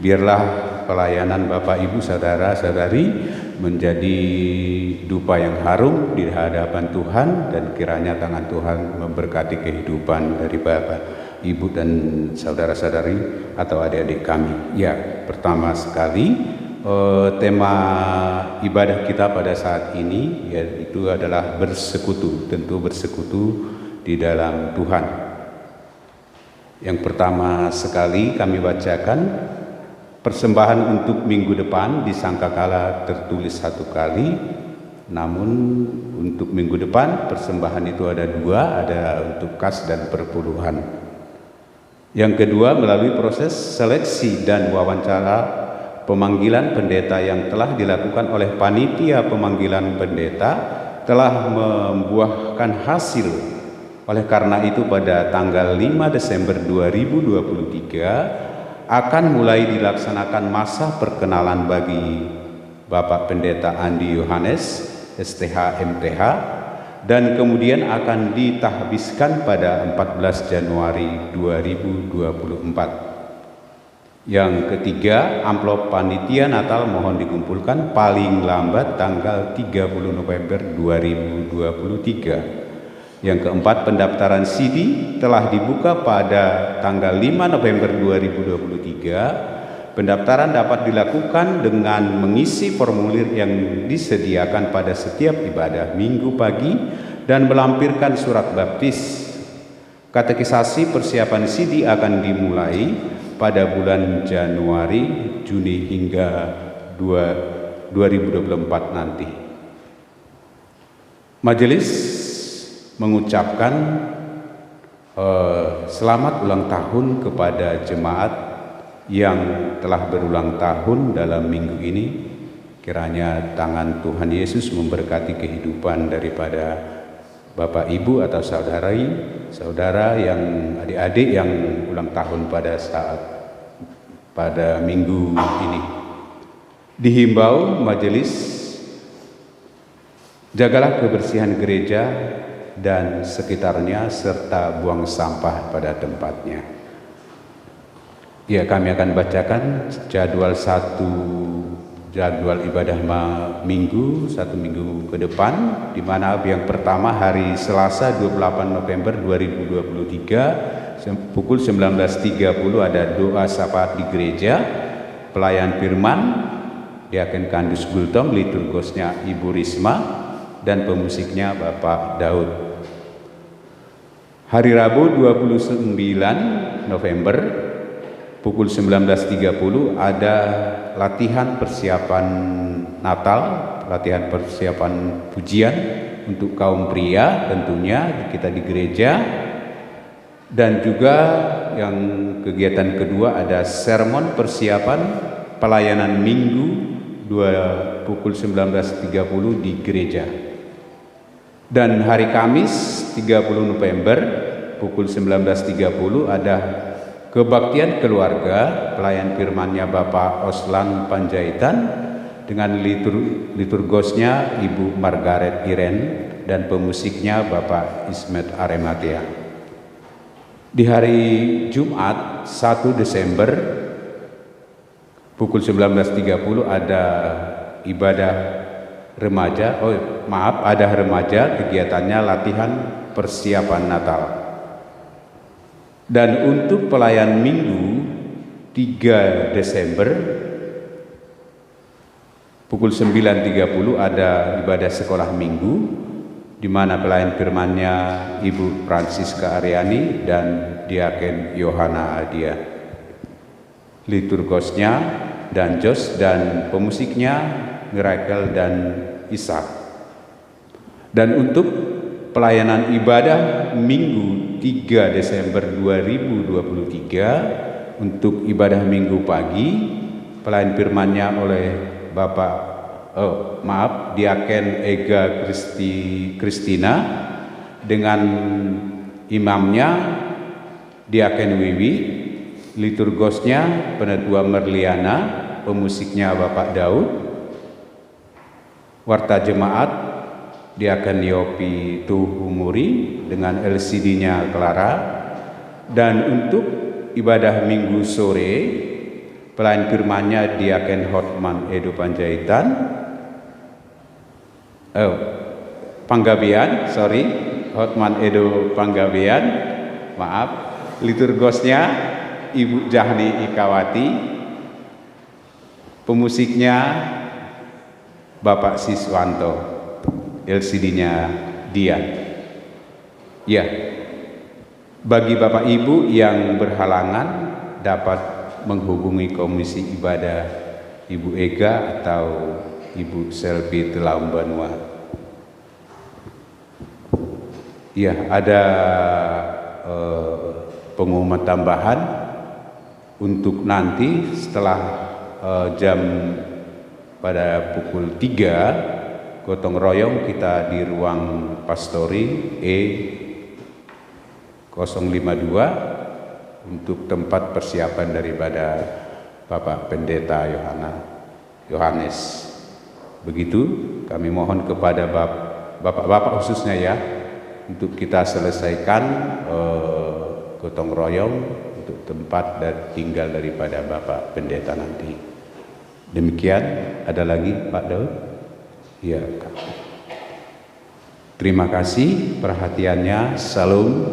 Biarlah pelayanan Bapak Ibu saudara-saudari menjadi dupa yang harum di hadapan Tuhan, dan kiranya tangan Tuhan memberkati kehidupan dari Bapak Ibu dan saudara-saudari atau adik-adik kami. Ya, pertama sekali tema ibadah kita pada saat ini yaitu adalah bersekutu, tentu bersekutu di dalam Tuhan. Yang pertama sekali kami bacakan persembahan untuk minggu depan. Disangkakala tertulis 1 kali, namun untuk minggu depan persembahan itu ada 2, ada untuk kas dan perpuluhan. Yang kedua, melalui proses seleksi dan wawancara pemanggilan pendeta yang telah dilakukan oleh panitia pemanggilan pendeta telah membuahkan hasil. Oleh karena itu pada tanggal 5 Desember 2023 akan mulai dilaksanakan masa perkenalan bagi Bapak Pendeta Andi Yohanes STH MTH, dan kemudian akan ditahbiskan pada 14 Januari 2024. Yang ketiga, amplop panitia Natal mohon dikumpulkan paling lambat tanggal 30 November 2023. Yang keempat, pendaftaran CD telah dibuka pada tanggal 5 November 2023. Pendaftaran dapat dilakukan dengan mengisi formulir yang disediakan pada setiap ibadah Minggu pagi dan melampirkan surat baptis. Katekisasi persiapan CD akan dimulai pada bulan Januari, Juni hingga 2024 nanti. Majelis mengucapkan selamat ulang tahun kepada jemaat yang telah berulang tahun dalam minggu ini. Kiranya tangan Tuhan Yesus memberkati kehidupan daripada Bapak Ibu atau saudara yang adik-adik yang ulang tahun pada minggu ini. Dihimbau majelis, jagalah kebersihan gereja dan sekitarnya serta buang sampah pada tempatnya. Ya, kami akan bacakan jadwal ibadah minggu 1 minggu ke depan, di mana yang pertama hari Selasa 28 November 2023 pukul 19.30 ada doa syafaat di gereja, pelayan firman Diaken Kandus Gultom, liturgosnya Ibu Risma, dan pemusiknya Bapak Daud. Hari Rabu 29 November pukul 19.30 ada latihan persiapan Natal, latihan persiapan pujian untuk kaum pria tentunya kita di gereja. Dan juga yang kegiatan kedua ada sermon persiapan pelayanan Minggu pukul 19.30 di gereja. Dan hari Kamis 30 November pukul 19.30 ada kebaktian keluarga, pelayan firman-Nya Bapak Oslan Panjaitan dengan liturgosnya Ibu Margaret Iren dan pemusiknya Bapak Ismet Arematea. Di hari Jumat 1 Desember pukul 19.30 ada ibadah remaja, ada remaja, kegiatannya latihan persiapan Natal. Dan untuk pelayan Minggu 3 Desember pukul 9.30 ada ibadah sekolah Minggu di mana pelayan firman-Nya Ibu Francisca Aryani dan Diaken Yohana Adia. Liturgosnya dan Jos dan pemusiknya Miracle dan Ishak. Dan untuk pelayanan ibadah Minggu 3 Desember 2023 untuk ibadah Minggu pagi pelayan firman-Nya oleh Diaken Ega Kristina dengan imamnya Diaken Wiwi, liturgosnya Penetua Merliana, pemusiknya Bapak Daud, warta jemaat Diaken Yopi Tuhumuri dengan LCD-nya Clara. Dan untuk ibadah Minggu sore pelayan firman-Nya Diaken Hotman Edo Panjaitan, Hotman Edo Panggabean, liturgosnya Ibu Jahli Ikawati, pemusiknya Bapak Siswanto, LCD-nya Dian. Ya, bagi Bapak Ibu yang berhalangan dapat menghubungi Komisi Ibadah Ibu Ega atau Ibu Selvi Telaum Banua. Ya, ada pengumuman tambahan untuk nanti setelah jam pada pukul 3 gotong royong kita di ruang Pastori E052 untuk tempat persiapan daripada Bapak Pendeta Yohanes. Begitu kami mohon kepada Bapak khususnya ya untuk kita selesaikan gotong royong untuk tempat dan tinggal daripada Bapak Pendeta nanti. Demikian, ada lagi Pak Daud? Ya. Terima kasih perhatiannya. Salam.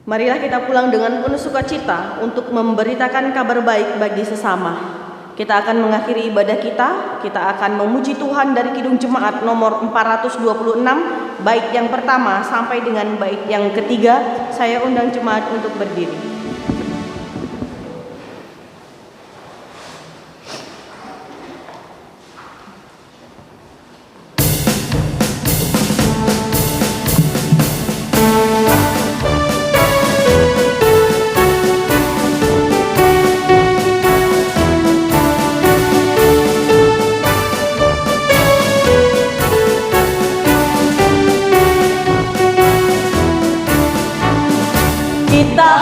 Marilah kita pulang dengan penuh sukacita untuk memberitakan kabar baik bagi sesama. Kita akan mengakhiri ibadah kita akan memuji Tuhan dari Kidung Jemaat nomor 426, bait yang pertama sampai dengan bait yang ketiga. Saya undang jemaat untuk berdiri. Kita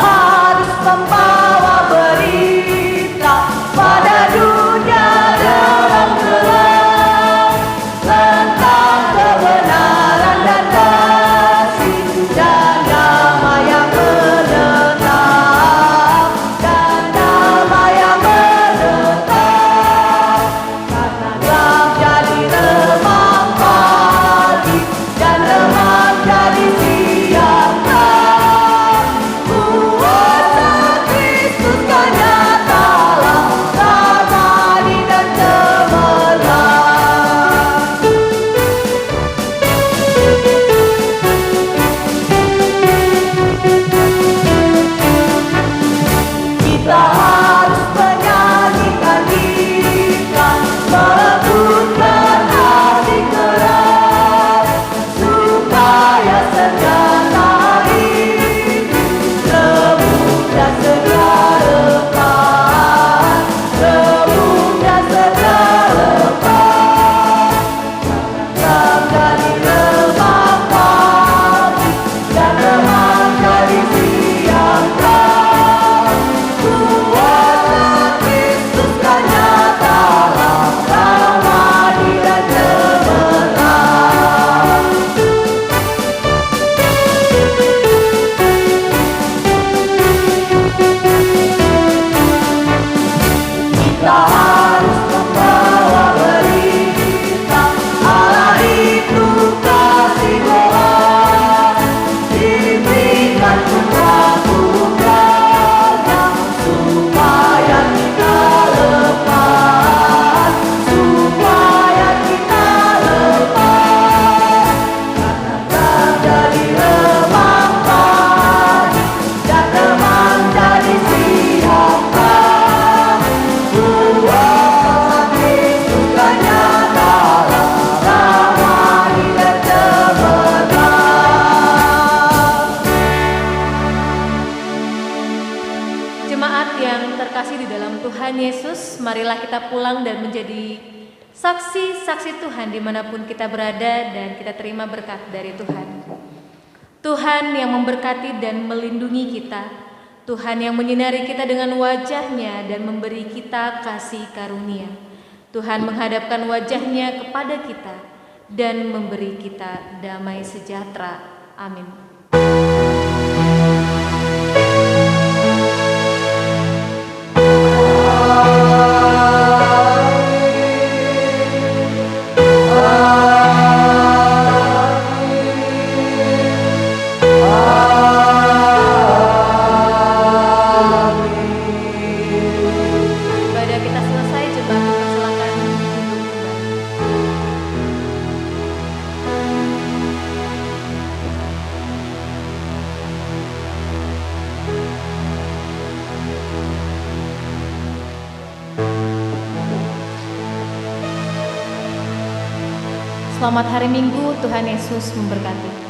marilah kita pulang dan menjadi saksi-saksi Tuhan dimanapun kita berada, dan kita terima berkat dari Tuhan. Tuhan yang memberkati dan melindungi kita, Tuhan yang menyinari kita dengan wajah-Nya dan memberi kita kasih karunia. Tuhan menghadapkan wajah-Nya kepada kita dan memberi kita damai sejahtera. Amin. Ibadah kita selesai, jemaat dipersilakan duduk kembali. Selamat hari Minggu, Tuhan Yesus memberkati.